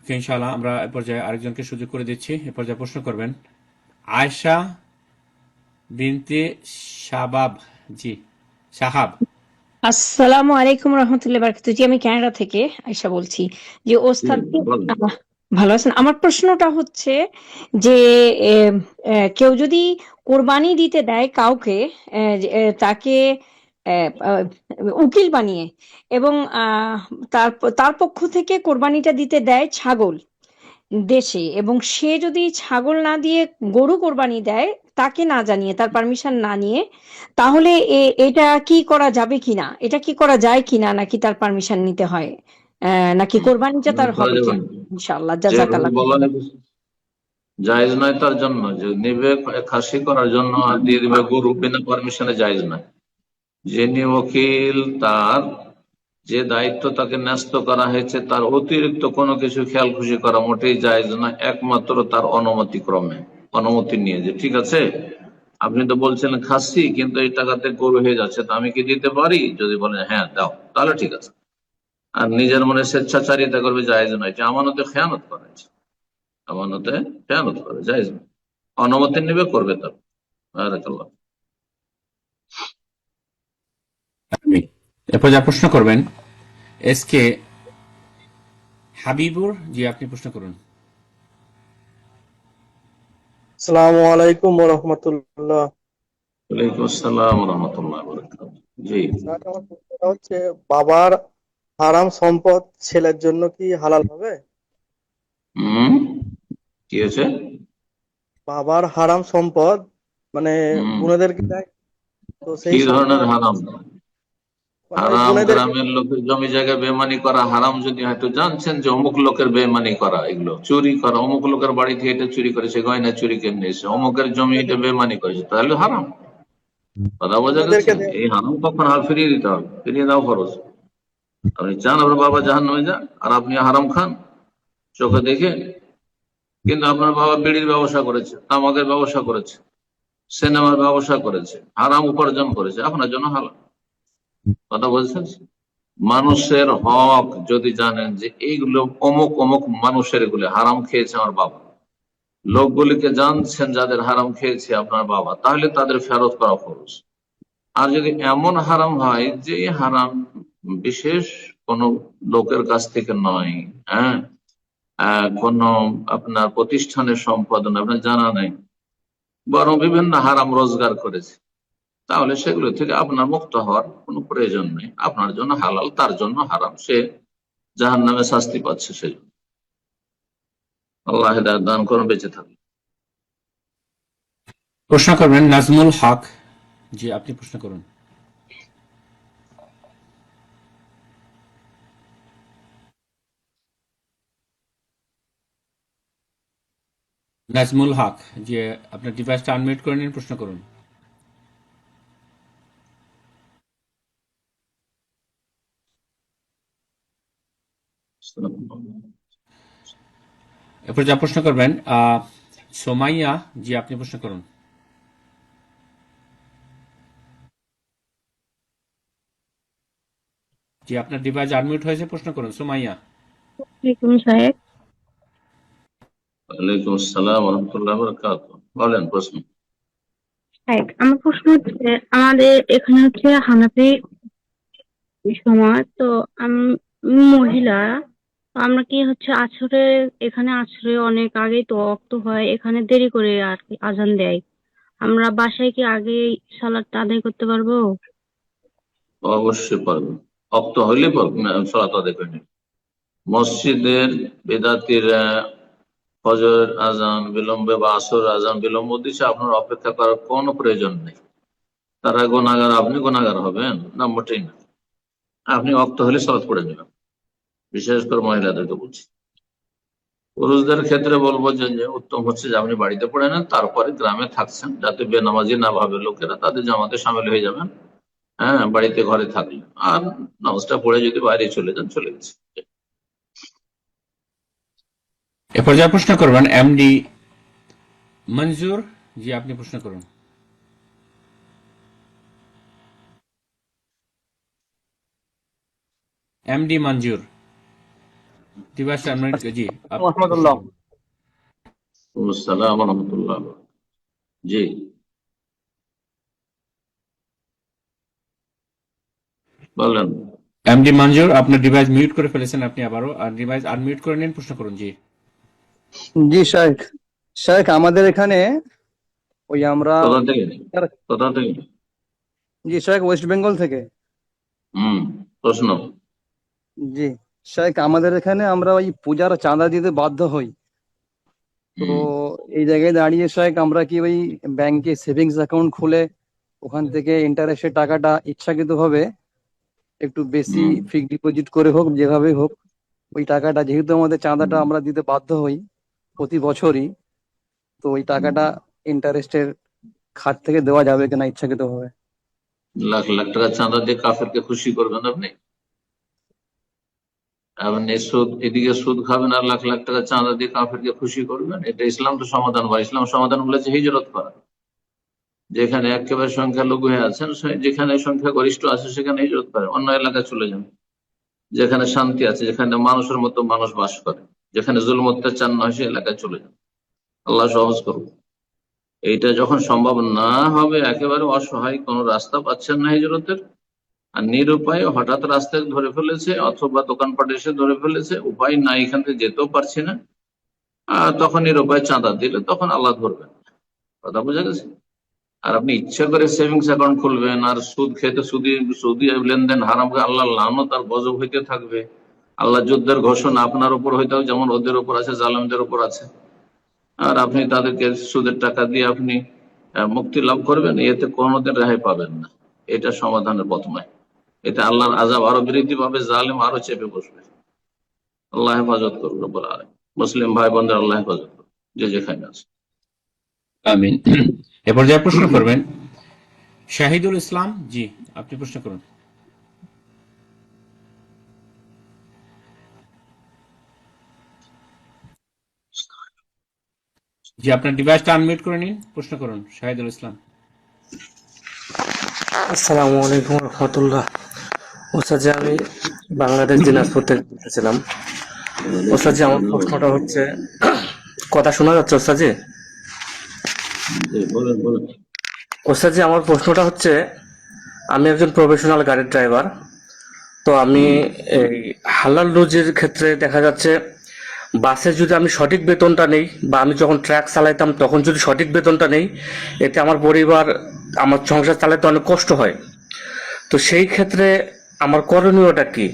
ওকে, ইনশাআল্লাহ আমরা এ পর্যায়ে আরেকজনকে সুযোগ করে দিচ্ছি। এ পর্যায়ে প্রশ্ন করবেন আয়েশা বিনতে শাবাব, জি সাহাব। আসসালামু আলাইকুম রহমতুল্লাহ বারকাতুহু। জি, আমি কানাডা থেকে আয়শা বলছি। যে জি, ওস্তাদ বলেন। ভালো আছেন? আমার প্রশ্নটা হচ্ছে যে কেউ যদি কোরবানি দিতে দেয় কাউকে, তাকে উকিল বানিয়ে, এবং তার তার পক্ষ থেকে কোরবানিটা দিতে দেয় ছাগল দেশে, এবং সে যদি ছাগল না দিয়ে গরু কোরবানি দেয় তাকে না জানিয়ে, তার পারমিশন না নিয়ে, তাহলে এটা কি করা যাবে কিনা, এটা কি করা যায় কিনা, নাকি তার পারমিশন নিতে হয়, নাকি কোরবানিটা তার করা হবে যাবে কিনা? না। ইনশাআল্লাহ, যেভাবে জাযাকাল্লাহ। বলা হয়েছে জায়েজ নয় তার জন্য, যে নিবে খাসি করার জন্য আর দিয়ে দিবে গরু বিনা পারমিশনে, জায়েজ নয়। যিনি ওকিল, তার যে দায়িত্ব তাকে ন্যস্ত করা হয়েছে, তার অতিরিক্ত কোনো কিছু খেয়াল খুশি করা মোটেই জায়েজ নয়, একমাত্র তার অনুমতি ক্রমে, অনুমতি নিয়ে, যে ঠিক আছে আপনি তো বলছিলেন খাসি, কিন্তু এই টাকাতে গরু হয়ে যাচ্ছে, তো আমি কি দিতে পারি? যদি বলেন হ্যাঁ দাও, তাহলে ঠিক আছে। আর নিজের মনে স্বেচ্ছাচারিতা করবে, জায়েজ নয়। এটা আমানতে খেয়ানত করা হয়েছে, আমানতে খেয়ানত করে, জায়েজ নয়। অনুমতি নেবে, করবে তার। বারাকাল্লাহ। আমিন। এরপর যা প্রশ্ন করবেন এস কে হাবিবুর, জি আপনি প্রশ্ন করুন। আসসালামু আলাইকুম রহমতুল্লাহ। ওয়ালাইকুম আসসালাম রহমতুল্লাহ বারাকাতুহু। জি। স্যার, আমার প্রশ্নটা হচ্ছে, বাবার হারাম সম্পদ ছেলের জন্য কি হালাল হবে? হুম, কি হয়েছে? বাবার হারাম সম্পদ, মানে হুম, বোনেদেরকে দেয়, তো কি সেই ধরনের সম্পদ হারাম? মানে ওই হারাম বোনেদেরকে। গ্রামের লোকের জমি জায়গায় বেমানি করা হারাম, যদি হয়তো জানছেন যে অমুক লোকের বেমানি করা, এগুলো চুরি করা, অমুক লোকের বাড়ি থেকে এটা চুরি করেছে, গয়না চুরি করে নিয়েছে, অমুকের জমি এটা বেমানি করেছে, তাহলে হারাম। কথা বোঝা গেছে? বোনেদেরকে দেয়। এই হারাম কখন আর ফিরিয়ে দিতে হবে, ফিরিয়ে দেওয়া খরচ। আপনি চান আপনার বাবা জাহান্নামে যান, আর আপনি হারাম খান চোখে দেখে? কিন্তু আপনার বাবা বিড়ির ব্যবসা করেছে, তামাকের ব্যবসা করেছে, সিনেমার ব্যবসা করেছে, হারাম উপার্জন করেছে, আপনার জন্য হালাল। কথা বলছেন? মানুষের হক যদি জানেন যে এইগুলো অমুক অমুক মানুষের এগুলো হারাম খেয়েছে আমার বাবা, লোকগুলিকে জানছেন যাদের হারাম খেয়েছে আপনার বাবা, তাহলে তাদের ফেরত করা খরচ। আর যদি এমন হারাম হয় যে হারাম বিশেষ কোন লোকের কাছ থেকে নয়, হ্যাঁ, কোন আপনার প্রতিষ্ঠানের সম্পদ নয়, আপনার জানা নেই, বরং বিভিন্ন হারাম রোজগার করেছে, তাহলে সেগুলো থেকে আপনার মুক্ত হওয়ার কোনো প্রয়োজন নেই। আপনার জন্য হালাল, তার জন্য হারাম। সে জাহান্নামে শাস্তি পাচ্ছে। সেই জন্য আল্লাহ হেদায়েত দান করুন, বেঁচে থাকুন। প্রশ্ন করবেন নাজমুল হক। জি, আপনি প্রশ্ন করুন। নাজমুল হক, যে আপনার ডিভাইসটা আনমিউট করে নিন, প্রশ্ন করুন। এরপর যা প্রশ্ন করবেন সোমাইয়া। জি, আপনি প্রশ্ন করুন। জি, আপনার ডিভাইস আনমিউট হয়েছে, প্রশ্ন করুন সোমাইয়া। সাহেব, ওয়ালাইকুম আসসালাম ওয়া রাহমাতুল্লাহি ওয়া বারাকাতুহু। বলেন প্রশ্ন। আমার প্রশ্ন হচ্ছে, আমাদের এখানে হচ্ছে হানাফি সমাজ, তো আমি মহিলা, তো আমরা কি হচ্ছে আসরে, এখানে আসরে অনেক আগেই তো ওয়াক্ত হয়, এখানে দেরি করে আর কি আজান দেয়, আমরা বাসায় কি আগে সালাদটা আদায় করতে পারবো? অবশ্যই পারবেন, অক্ত হইলে সালাত আদায় করে নিন। মসজিদের বেদাতিরা ফজর আজান বিলম্বে বা আসর আজান বিলম্ব দিচ্ছে, আপনার অপেক্ষা করার কোনো প্রয়োজন নেই। তারা গুনাহগার, আপনি গুনাহগার হবেন না? মোটেই না। আপনি অক্ত হলে সালাত পড়ে নেবেন, বিশেষ করে মহিলাদেরকে বলছি। পুরুষদের ক্ষেত্রে বলবো যে উত্তম হচ্ছে যে আপনি বাড়িতে পড়ে নেন, তারপরে গ্রামে থাকছেন যাতে বেনামাজি না ভাবে লোকেরা, তাদের জামাতে সামিল হয়ে যাবেন। হ্যাঁ, বাড়িতে ঘরে থাকলে, আর নামাজটা পড়ে যদি বাইরে চলে যান, চলে গেছে। এরপর যা প্রশ্ন করবেন এমডি মঞ্জুর। জি, আপনি প্রশ্ন করুন। এমডি মঞ্জুর, ডিভাইস আনমিউট। জি, আপনি প্রশ্ন রহমতুল্লাহ। করুন। আসসালামু আলাইকুম। জি, বলেন। এমডি মঞ্জুর, আপনার ডিভাইস মিউট করে ফেলেছেন, আপনি আবারও ডিভাইস আনমিউট করে নিন, প্রশ্ন করুন। জি। জি শেখ, শেখ আমাদের এখানে ওই আমরা কোথা থেকে? কোথা থেকে? জি শেখ, ওয়েস্ট বেঙ্গল থেকে। প্রশ্ন। জি শেখ, আমাদের এখানে আমরা ওই পূজার চাঁদা দিতে বাধ্য হই, তো এই জায়গায় দাঁড়িয়ে শেখ আমরা কি ওই ব্যাংকে সেভিংস অ্যাকাউন্ট খুলে ওখান থেকে ইন্টারেস্টের টাকাটা ইচ্ছাকৃতভাবে একটু বেশি ফিক্সড ডিপোজিট করে হোক, যেভাবে হোক ওই টাকাটা, যেহেতু আমাদের চাঁদাটা আমরা দিতে বাধ্য হই প্রতি বছরই, তো ওই টাকাটা ইন্টারেস্টের খাত থেকে দেওয়া যাবে কিনা ইচ্ছাকৃতভাবে? লাখ লাখ টাকা চাঁদা দিয়ে কাফেরকে খুশি করবেন আপনি? আপনি সুদ, এদিকে সুদ খাবেন আর লাখ লাখ টাকা চাঁদা দিয়ে কাফেরকে খুশি করবেন? এটা ইসলাম তো সমাধান, বা ইসলাম সমাধান বলেছে হিজরত করা। যেখানে একেবারে সংখ্যালঘু হয়ে আছেন, যেখানে সংখ্যা গরিষ্ঠ আছে সেখানে হিজরত করেন, অন্য এলাকায় চলে যান। যেখানে শান্তি আছে, যেখানে মানুষের মতো মানুষ বাস করে, যেখানে জুলুম অত্যাচার নয়, সে এলাকায় চলে যান। আল্লাহ সহজ করুন। এইটা যখন সম্ভব না হবে, একেবারে অসহায়, কোনো রাস্তা পাচ্ছেন না হিজরতের, আর নিরুপায় হঠাৎ রাস্তায় ধরে ফেলেছে অথবা দোকানপাট এসে ধরে ফেলেছে, উপায় নাই, এখান থেকে যেতেও পারছি না, তখন নিরুপায় চাঁদা দিলে তখন আল্লাহ ধরবেন। কথা বোঝা গেছে? আর আপনি ইচ্ছা করে সেভিংস অ্যাকাউন্ট খুলবেন আর সুদ খেতে, সুদি লেনদেন হারাম করে, আল্লাহ লানত আর গজব হইতে থাকবে। আল্লাহ যুদ্ধের ঘোষণা আপনার উপর হইতে হবে, যেমন ওদের উপর আছে, জালেমদের উপর আছে। আর আপনি তাদেরকে সুদের টাকা দিয়ে আপনি মুক্তি লাভ করবেন, এতে কোনোদিন রেহাই পাবেন না। এটা সমাধানের পথ নয়। এতে আল্লাহর আযাব আরো বৃদ্ধি পাবে, জালেম আরো চেপে বসবে। আল্লাহ হেফাজত করুন রব্বুল আলামিন। মুসলিম ভাই বোনদের আল্লাহ হেফাজত করুন, যে যেখানে আছে। আমিন। এরপর যা প্রশ্ন করবেন শাহিদুল ইসলাম। জি, আপনি প্রশ্ন করুন। জি, আপনার ডিভাইসটা আনমিউট করে নিন, প্রশ্ন করুন শাহিদুল ইসলাম। আসসালামু আলাইকুম রহমতুল্লাহ। ওস্তাদজি, আমি বাংলাদেশ দিনাজপুর থেকে বলতেছিলাম। ওস্তাদজি, আমার প্রশ্নটা হচ্ছে, কথা শোনা যাচ্ছে ওস্তাদজি? ওস্তাদজি, আমার প্রশ্নটা হচ্ছে, আমি একজন প্রফেশনাল গাড়ির ড্রাইভার, তো আমি এই হালাল রুজির ক্ষেত্রে দেখা যাচ্ছে বাসে যদি আমি সঠিক বেতনটা নেই, বা আমি যখন ট্রাক চালাইতাম তখন যদি সঠিক বেতনটা নেই, এতে আমার পরিবার, আমার সংসার চালাতে অনেক কষ্ট হয়। তো সেই ক্ষেত্রে আমার করণীয়টা কি?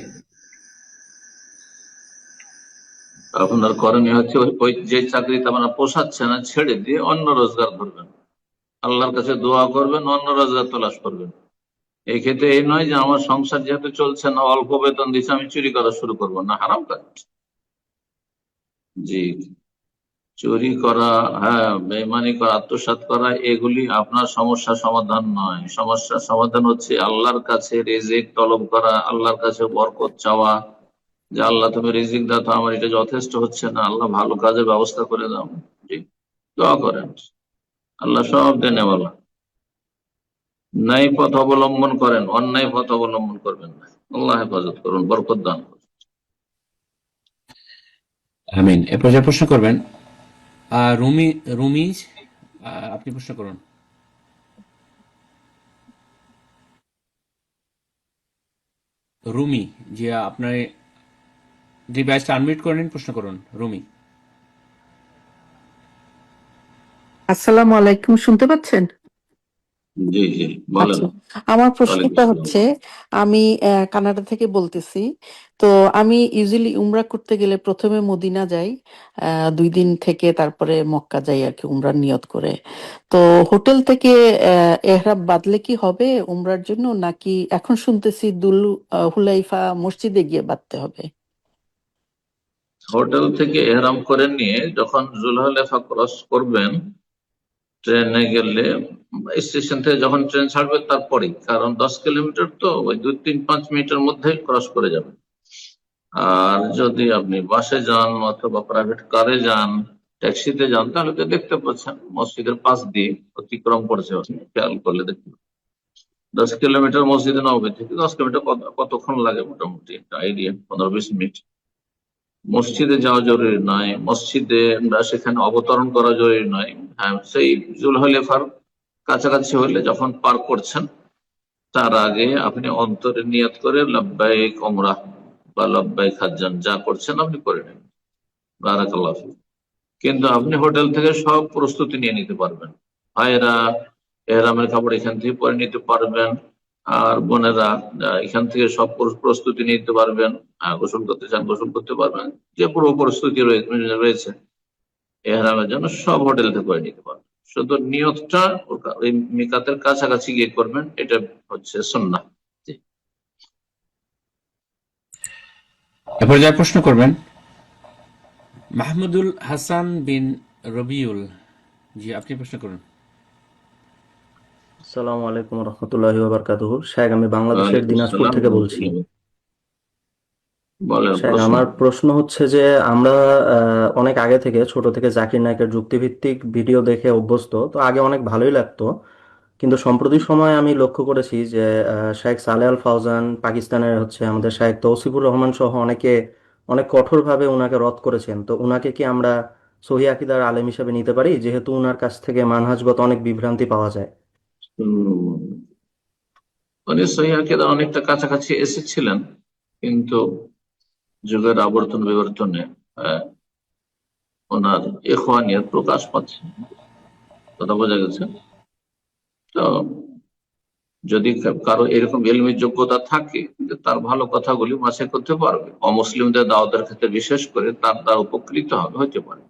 আপনার করণীয় হচ্ছে ওই যে চাকরিতে আপনার পোষাচ্ছে না ছেড়ে দিয়ে অন্য রোজগার করবেন, আল্লাহর কাছে দোয়া করবেন, অন্য রোজগার তলাশ করবেন। এই ক্ষেত্রে এই নয় যে আমার সংসার যেহেতু চলছে না, অল্প বেতন দিচ্ছে, আমি চুরি করা শুরু করবো না, হারাম কাজ। জি, চুরি করা, হ্যাঁ, বেইমানি করা, আত্মসাৎ করা, এগুলি আপনার সমস্যা সমাধান নয়। সমস্যার সমাধান হচ্ছে আল্লাহর কাছে রিজিক তলব করা, আল্লাহর কাছে বরকত চাওয়া, যে আল্লাহ তুমি রিজিক দাও, তো আমার এটা যথেষ্ট হচ্ছে না, আল্লাহ ভালো কাজের ব্যবস্থা করে দাও। জি, দোয়া করেন, আল্লাহ সব দেনে বলা। ন্যায় পথ অবলম্বন করেন, অন্যায় পথ অবলম্বন করবেন না। আল্লাহ হেফাজত করুন, বরকত দান করুন। আমিন। এ পর্যায়ে প্রশ্ন করবেন রুমি রুমি আপনি প্রশ্ন করুন। রুমি, যে আপনার ডিভাইসটা আনমিউট করে নিন, প্রশ্ন করুন রুমি। আসসালামু আলাইকুম, শুনতে পাচ্ছেন? জি জি, বলেন। আচ্ছা, আমার ওয়ালাইকুম প্রশ্নটা আসসালাম। হচ্ছে, আমি কানাডা থেকে বলতেছি। তো আমি ইউজুয়ালি উমরা করতে গেলে প্রথমে মদিনা যাই, 2 দিন থেকে তারপরে মক্কা যাই আর কি, উমরার নিয়ত করে। তো হোটেল থেকে এহরাম বাঁধলে কি হবে উমরার জন্য, নাকি এখন শুনতেছি হুলাইফা মসজিদে গিয়ে বাঁধতে হবে? হোটেল থেকে এহরাম করে নিয়ে যখন জুলহালেফা ক্রস করবেন, ট্রেনে গেলে স্টেশন থেকে যখন ট্রেন ছাড়বে তারপরেই, কারণ 10 কিলোমিটার, তো ওই 2-3-5 মিনিটের মধ্যে ক্রস করে যাবেন। আর যদি আপনি বাসে যান অথবা প্রাইভেট কারে যান, ট্যাক্সিতে যান, তাহলে তো দেখতে পাচ্ছেন মসজিদের পাশ দিয়ে অতিক্রম করছে, খেয়াল করলে দেখতে পাচ্ছেন। 10 কিলোমিটার মসজিদে নববী থেকে 10 কিলোমিটার কতক্ষণ লাগে মোটামুটি একটা আইডিয়া, 15-20 মিনিট। মসজিদে যাওয়া জরুরি নয়, মসজিদে সেখানে অবতরণ করা জরুরি নয়। হ্যাঁ, সেই জুলহালেফার কাছাকাছি হলে যখন পার করছেন, তার আগে আপনি অন্তরে নিয়ত করে লাব্বাইক ওমরাহ বা লাব্বাইক হাজ্জান যা করছেন আপনি করে নেন। বারাকাল্লাহু ফিক। কিন্তু আপনি হোটেল থেকে সব প্রস্তুতি নিয়ে নিতে পারবেন। ভাইয়েরা এহরামের কাপড় এখান থেকে পরে নিতে পারবেন, আর বোনেরা এখান থেকে সব প্রস্তুতি নিতে পারবেন। গোসল করতে চান গোসল করতে পারবেন, যে পুরো প্রস্তুতি রয়েছে এহরামের জন্য সব হোটেল থেকে করে নিতে পারবেন। শুধু নিয়তটা ওই মিকাতের কাছাকাছি গিয়ে করবেন, এটা হচ্ছে সুন্নাহ। জি। এ পর্যায়ে প্রশ্ন করবেন মাহমুদুল হাসান বিন রবিউল। জি, আপনি প্রশ্ন করুন। আসসালামু আলাইকুম রহমতুল্লাহি ওয়া বারাকাতুহু। শেখ, আমি বাংলাদেশের ওয়ালাইকুম দিনাজপুর আসসালাম থেকে ওয়া বলছি। রাহমাতুল্লাহ। বলেন শেখ, প্রশ্ন। আমার প্রশ্ন হচ্ছে যে আমরা অনেক আগে থেকে, ছোট থেকে জাকির নায়কের যুক্তিভিত্তিক ভিডিও দেখে অভ্যস্ত। তো আগে অনেক ভালোই লাগতো, কিন্তু সম্প্রতি সময়ে আমি লক্ষ্য করেছি যে শেখ সালেহ আল ফাওজান, পাকিস্তানের হচ্ছে আমাদের শেখ তৌসিফুর রহমান সহ অনেকে অনেক কঠোরভাবে উনাকে রদ করেছেন। তো উনাকে কি আমরা সহিহ আকীদার আলেম হিসেবে নিতে পারি, যেহেতু উনার কাছ থেকে মানহাজগত অনেক বিভ্রান্তি পাওয়া যায়? উনি সহিহ আকীদার অনেকটা কাছাকাছি এসেছিলেন, কিন্তু যুগের আবর্তন বিবর্তনে ওনার ইখওয়ানিয়ত প্রকাশ পাচ্ছে। কথা বোঝা গেছে? তো যদি কারো এরকম ইলমি যোগ্যতা থাকে যে তার ভালো কথাগুলি বাছাই করতে পারবে, অমুসলিমদের দাওয়াতের ক্ষেত্রে বিশেষ করে তার উপকৃত হতে পারে।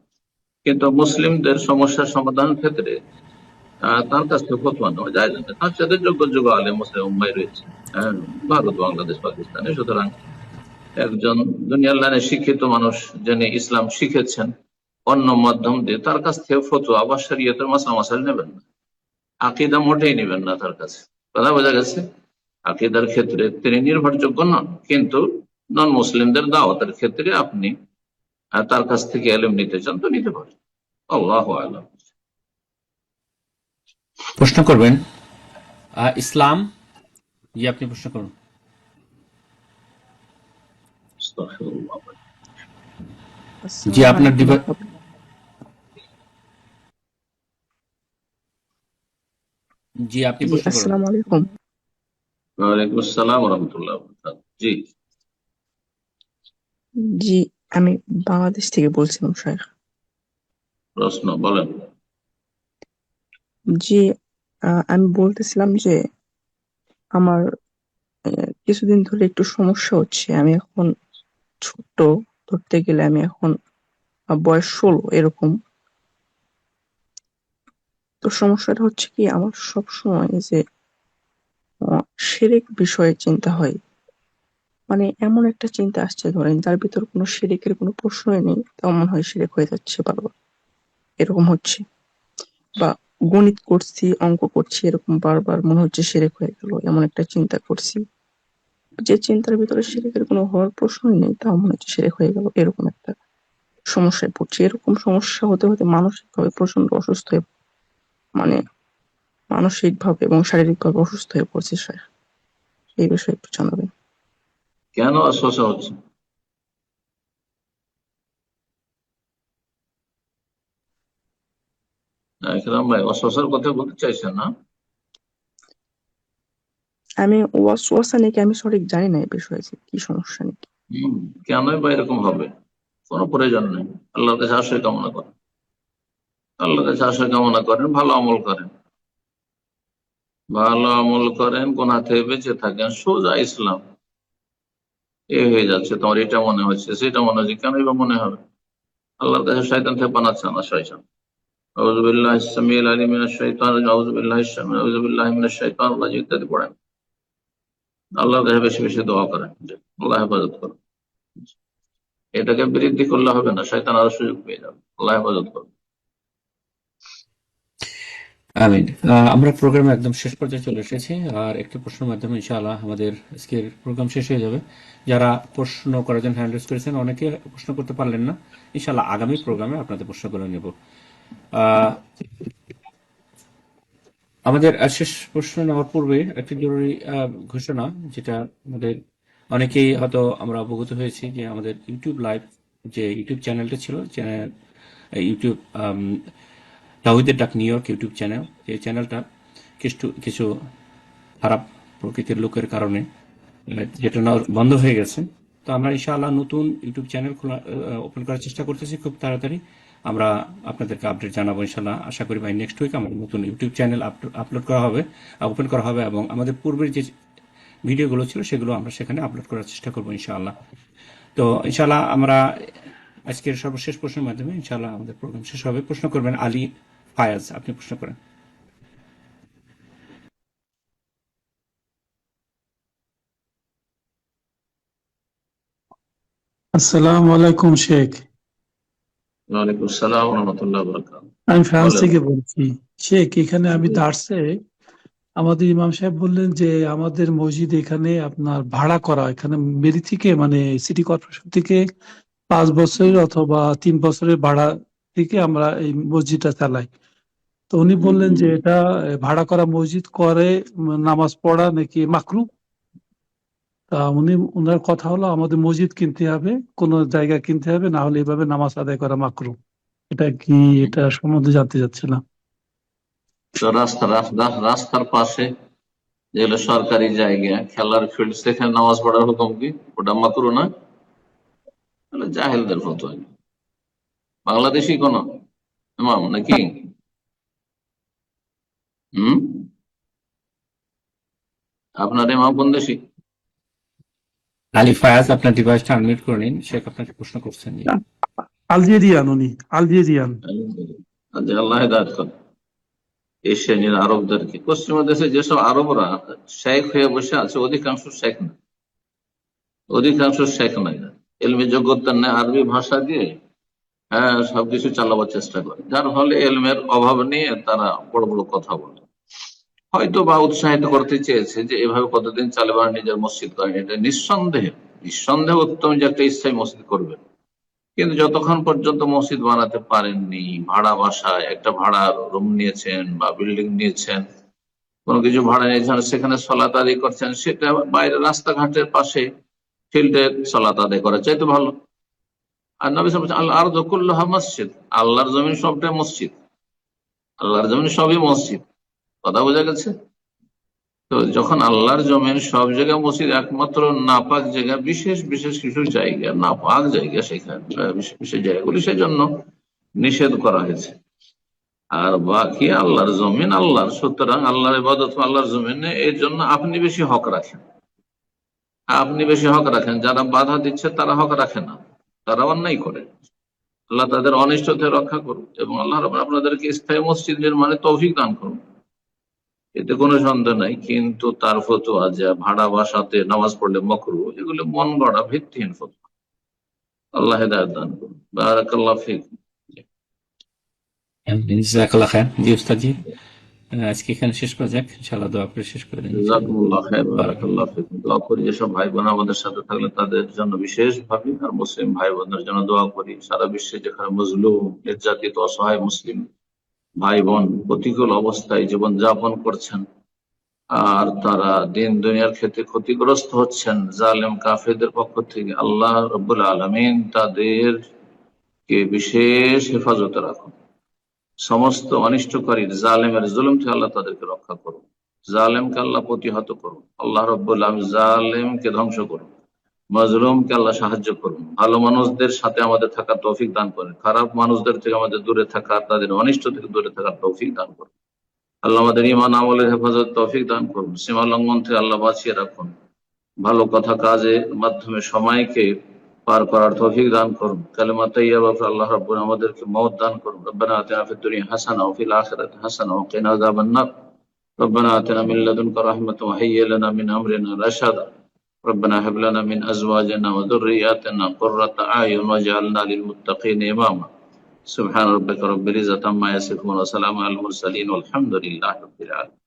কিন্তু মুসলিমদের সমস্যার সমাধানের ক্ষেত্রে তার কাছ থেকে ফতোয়া নেওয়া যায় না। তার সাথে যোগ্য যোগ্য আলেম মুসলিম উম্মাই রয়েছে, ভারত, বাংলাদেশ, পাকিস্তানে। সুতরাং একজন দুনিয়ার লাইনে শিক্ষিত মানুষ, যিনি ইসলাম শিখেছেন অন্য মাধ্যম দিয়ে, তার কাছ থেকে ফতোয়া বা শরীয়তের মাসলা মাসাইল নেবেন না, আকীদা মোটেই নেবেন না তার কাছে। কথা বোঝা গেছে? আকীদার ক্ষেত্রে তিনি নির্ভরযোগ্য নন, কিন্তু নন মুসলিমদের দাওয়াতের ক্ষেত্রে আপনি তার কাছ থেকে ইলম নিতে চান তো নিতে পারেন। আল্লাহু আ'লাম। প্রশ্ন করবেন ইসলাম। জি, আপনি প্রশ্ন করুন। আস্তাগফিরুল্লাহ। জি, আপনার জি, আপনি প্রশ্ন করুন। আসসালামু আলাইকুম। ওয়ালাইকুম আসসালাম ওয়া রাহমাতুল্লাহি ওয়া বারাকাতুহু। জি, জি, আমি বাংলাদেশ থেকে বলছিলাম শেখ। প্রশ্ন বলেন। জি, আমি বলতেছিলাম যে আমার কিছুদিন ধরে একটু সমস্যা হচ্ছে। আমি এখন ছোট্ট, ধরতে গেলে আমি এখন বয়স 16 এরকম। তো সমস্যাটা হচ্ছে কি, আমার সবসময় যে শিরক বিষয়ে চিন্তা হয়, মানে এমন একটা চিন্তা আসছে, ধরেন যার ভিতর কোনো শিরকের কোনো প্রশ্নই নেই, তাও মনে হয় শিরক হয়ে যাচ্ছে বারবার, এরকম হচ্ছে। বা গণিত করছি, অঙ্ক করছি, এরকম বারবার মনে হচ্ছে শিরক হয়ে গেল, এমন একটা চিন্তা করছি, যে চিন্তার ভিতরে শিরকের কোনো হওয়ার প্রশ্নই নেই, তাও মনে হচ্ছে শিরক হয়ে গেল, এরকম একটা সমস্যায় পড়ছি। এরকম সমস্যা হতে হতে মানসিকভাবে প্রচন্ড অসুস্থ হয়ে, মানে মানসিকভাবে এবং শারীরিকভাবে অসুস্থ হয়ে পড়ছি স্যার। এই বিষয়ে একটু জানাবেন। কেন অস্বস্তি হচ্ছে? একরাম ভাই অস্বস্তির কথা বলতে চাইছেন না? আমি ওয়াসওয়াসা নাকি আমি সঠিক জানি না এই বিষয়ে যে কি সমস্যা নাকি। কেনই বা এরকম হবে? কোনো প্রয়োজন নেই। আল্লাহর কাছে আশ্রয় কামনা করেন, আল্লাহর কাছে আশ্রয় কামনা করেন, ভালো আমল করেন, ভালো আমল করেন, গুনাহ থেকে বেঁচে থাকেন, সোজা ইসলাম। এ হয়ে যাচ্ছে, তোমার এটা মনে হচ্ছে, সেটা মনে হচ্ছে, কেনই বা মনে হবে? আল্লাহর কাছে শয়তান থেকে পানা চান না, শয়তান। আউযু বিল্লাহিস সামিউল আলিম মিনাশ শাইতানির রাজিম ইত্যাদি পড়েন। আল্লাহর কাছে বেশি বেশি দোয়া করেন, আল্লাহ হেফাজত করেন। এটাকে বৃদ্ধি করলে হবে না, শয়তান আরো সুযোগ পেয়ে যাবে। আল্লাহ হেফাজত করুন। আমিন। আমরা প্রোগ্রামে একদম শেষ পর্যায়ে চলে এসেছি, আর একটি প্রশ্নের মাধ্যমে ইনশাআল্লাহ আমাদের আজকের প্রোগ্রাম শেষ হয়ে যাবে। যারা প্রশ্ন করার জন্য হ্যান্ড রেজ করেছেন, অনেকে প্রশ্ন করতে পারলেন না, ইনশাআল্লাহ আগামী প্রোগ্রামে আপনাদের প্রশ্ন করে নেব। আমাদের শেষ প্রশ্ন নেওয়ার পূর্বে একটি জরুরি ঘোষণা, যেটা আমাদের অনেকেই হয়তো আমরা অবগত হয়েছি যে আমাদের ইউটিউব লাইভ যে ইউটিউব চ্যানেলটা ছিল, ইউটিউব তাওহীদের ডাক নিউ ইয়র্ক ইউটিউব চ্যানেল, এই চ্যানেলটা কিছু খারাপ প্রকৃতির লোকের কারণে যেটা বন্ধ হয়ে গেছে। তো আমরা ইনশাআল্লাহ নতুন ইউটিউব চ্যানেল ওপেন করার চেষ্টা করতেছি খুব তাড়াতাড়ি। আমরা আপনাদেরকে আপডেট জানাবো ইনশাআল্লাহ। আশা করি বাই নেক্সট উইক আমাদের নতুন ইউটিউব চ্যানেল আপলোড করা হবে, ওপেন করা হবে, এবং আমাদের পূর্বের যে ভিডিওগুলো ছিল সেগুলো আমরা সেখানে আপলোড করার চেষ্টা করবো ইনশাআল্লাহ। তো ইনশাআল্লাহ আমরা আজকের সর্বশেষ প্রশ্নের মাধ্যমে ইনশাআল্লাহ আমাদের প্রোগ্রাম শেষ হবে। প্রশ্ন করবেন আলী ফায়াজ, আপনি প্রশ্ন করেন। আসসালামু আলাইকুম শেখ। ওয়ালাইকুম আসসালাম ওয়া রাহমাতুল্লাহি ওয়া বারাকাতুহু। আমি ফ্রান্স বলেন। থেকে বলছি। শেখ, এখানে আমি দার্সে আমাদের ইমাম সাহেব বললেন যে আমাদের মসজিদ এখানে আপনার ভাড়া করা, এখানে মেরি থেকে মানে সিটি কর্পোরেশন থেকে 5 বছরের অথবা 3 বছরের ভাড়া থেকে আমরা এই মসজিদটা চালাই। তো উনি বললেন যে এটা ভাড়া করা মসজিদ করে নামাজ পড়া নাকি মাকরু। তা উনার কথা হলো আমাদের মসজিদ কিনতে হবে, কোন জায়গা কিনতে হবে, না হলে এভাবে নামাজ আদায় করা মাকরু। এটা কি, এটা সম্বন্ধে জানতে চাচ্ছিলাম। তো রাস্তার পাশে যেগুলো সরকারি জায়গা, খেলার ফিল্ড, সেখানে নামাজ পড়ার হুকুম কি? ওটা মাকরু না? তাহলে জাহেলদের ফতোয়া। বাংলাদেশি কোন ইমাম নাকি? আপনার ইমাম কোন দেশি? আলী ফায়াজ, আপনার ডিভাইসটা আনমিউট করে নিন। শেখ আপনাকে প্রশ্ন করছেন। আলজেরিয়ান, উনি আলজেরিয়ান। আল্লাহ হেদায়েত করেন এশিয়ান আরবদেরকে। পশ্চিমা দেশে যেসব আরবরা শেখ হয়ে বসে আছে, অধিকাংশ শেখ না, অধিকাংশ শেখ নাই, এলমি যোগ্যতা নেই, আরবি ভাষা দিয়ে সবকিছু চালাবার চেষ্টা করে, যার ফলে এলমের অভাব নিয়ে তারা বড় বড় কথা বলে। হয়তো বা উৎসাহিত করতে চেয়েছে যে এভাবে কতদিন চালাবার, নিজের মসজিদ করেন। এটা নিঃসন্দেহে উত্তম যে একটা স্থায়ী মসজিদ করবে, কিন্তু যতক্ষণ পর্যন্ত মসজিদ বানাতে পারেননি, ভাড়া বাসায় একটা ভাড়া রুম নিয়েছেন বা বিল্ডিং নিয়েছেন, কোনো কিছু ভাড়া নিয়েছেন, সেখানে সালাত আদায় করছেন, সেটা বাইরে রাস্তাঘাটের পাশে ফিল্ডে সালাত আদায় করা চাইতে ভালো। আর নবী সাল্লাল্লাহু আলাইহি ওয়াসাল্লাম আল আরদু কুল্লুহা মসজিদ, আল্লাহর জমিন সবটাই মসজিদ, আল্লাহর জমিন সবই মসজিদ। কথা বোঝা গেছে? তো যখন আল্লাহর জমিন সব জায়গায় মসজিদ, একমাত্র নাপাক জায়গা, বিশেষ বিশেষ কিছু জায়গা নাপাক জায়গা, সেখানে বিশেষ বিশেষ জায়গাগুলি সেজন্য নিষেধ করা হয়েছে। আর বাকি আল্লাহর জমিন আল্লাহর, সুতরাং আল্লাহর ইবাদত আল্লাহর জমিনে, এর জন্য আপনি বেশি হক রাখেন, আপনি বেশি হক রাখেন। যারা বাধা দিচ্ছে তারা হক রাখে না, তারা অন্যায় করে। আল্লাহ তাদের অনিষ্ট থেকে রক্ষা করুন এবং আল্লাহ রাব্বুল আপনাদেরকে স্থায়ী মসজিদ নির্মাণে তৌফিক দান করুন, এতে কোনো সন্দেহ নাই। কিন্তু তার ফতোয়া যে ভাড়া বাসাতে নামাজ পড়লে মকরু, এগুলো মন গড়া ভিত্তিহীন ফতোয়া। আল্লাহ হেদায়েত দান করুন। বারাকাল্লাহ ফিক। জাযাকাল্লাহ খায়ের। জি উস্তাদ জি, আজকে এখানে শেষ করা যাক, ইনশাআল্লাহ দোয়া করে শেষ করে দিন। জাযাকুমুল্লাহ খায়ের, বারাকাল্লাহ ফিকুম। দোয়া করি যেসব ভাই বোন আমাদের সাথে থাকলে তাদের জন্য বিশেষভাবে, আর মুসলিম ভাই বোনদের জন্য দোয়া করি। সারা বিশ্বে যেখানে মজলুম, নির্যাতিত, অসহায় মুসলিম ভাই বোন প্রতিকূল অবস্থায় জীবন যাপন করছেন, আর তারা দিন দুনিয়ার ক্ষেত্রে ক্ষতিগ্রস্ত হচ্ছেন জালেম কাফেরদের পক্ষ থেকে, আল্লাহ রাব্বুল আলামিন তাদেরকে বিশেষ হেফাজতে রাখুন। সমস্ত অনিষ্টকারীর জালেমের জুলুম থেকে আল্লাহ তাদেরকে রক্ষা করুন। জালেমকে আল্লাহ প্রতিহত করুন। আল্লাহ রাব্বুল আলামিন জালেমকে ধ্বংস করুন, মাজলুমকে আল্লাহ সাহায্য করুন। ভালো মানুষদের সাথে আমাদের থাকার তৌফিক দান করেন, খারাপ মানুষদের থেকে আমাদের দূরে থাকার, তাদের অনিষ্ট থেকে দূরে থাকার তৌফিক দান করুন। আল্লাহ আমাদের ঈমান আমলের হেফাজত তৌফিক দান করুন। সীমা লঙ্ঘন থেকে আল্লাহ বাঁচিয়ে রাখুন। ভালো কথা কাজের মাধ্যমে সময়কে পার করার তৌফিক দান করুন। কালেমা তাইয়্যিবা পড়ে আল্লাহ রাব্বুল আমাদেরকে মওত দান করুন। রব্বানা আতিনা ফিদ দুনিয়া হাসানাহ ওয়া ফিল আখিরাতি হাসানাহ ওয়া কিনা আযাবান নার। রব্বানা আতিনা মিন লাদুনকা রাহমাতাও ওয়া হাইয়্যি লানা মিন আমরিনা রাশাদা। ربنا هب لنا من ازواجنا وذرياتنا قرة اعين واجعلنا للمتقين اماما. سبحان ربك رب العزة عما يصفون وسلام على المرسلين والحمد لله رب العالمين.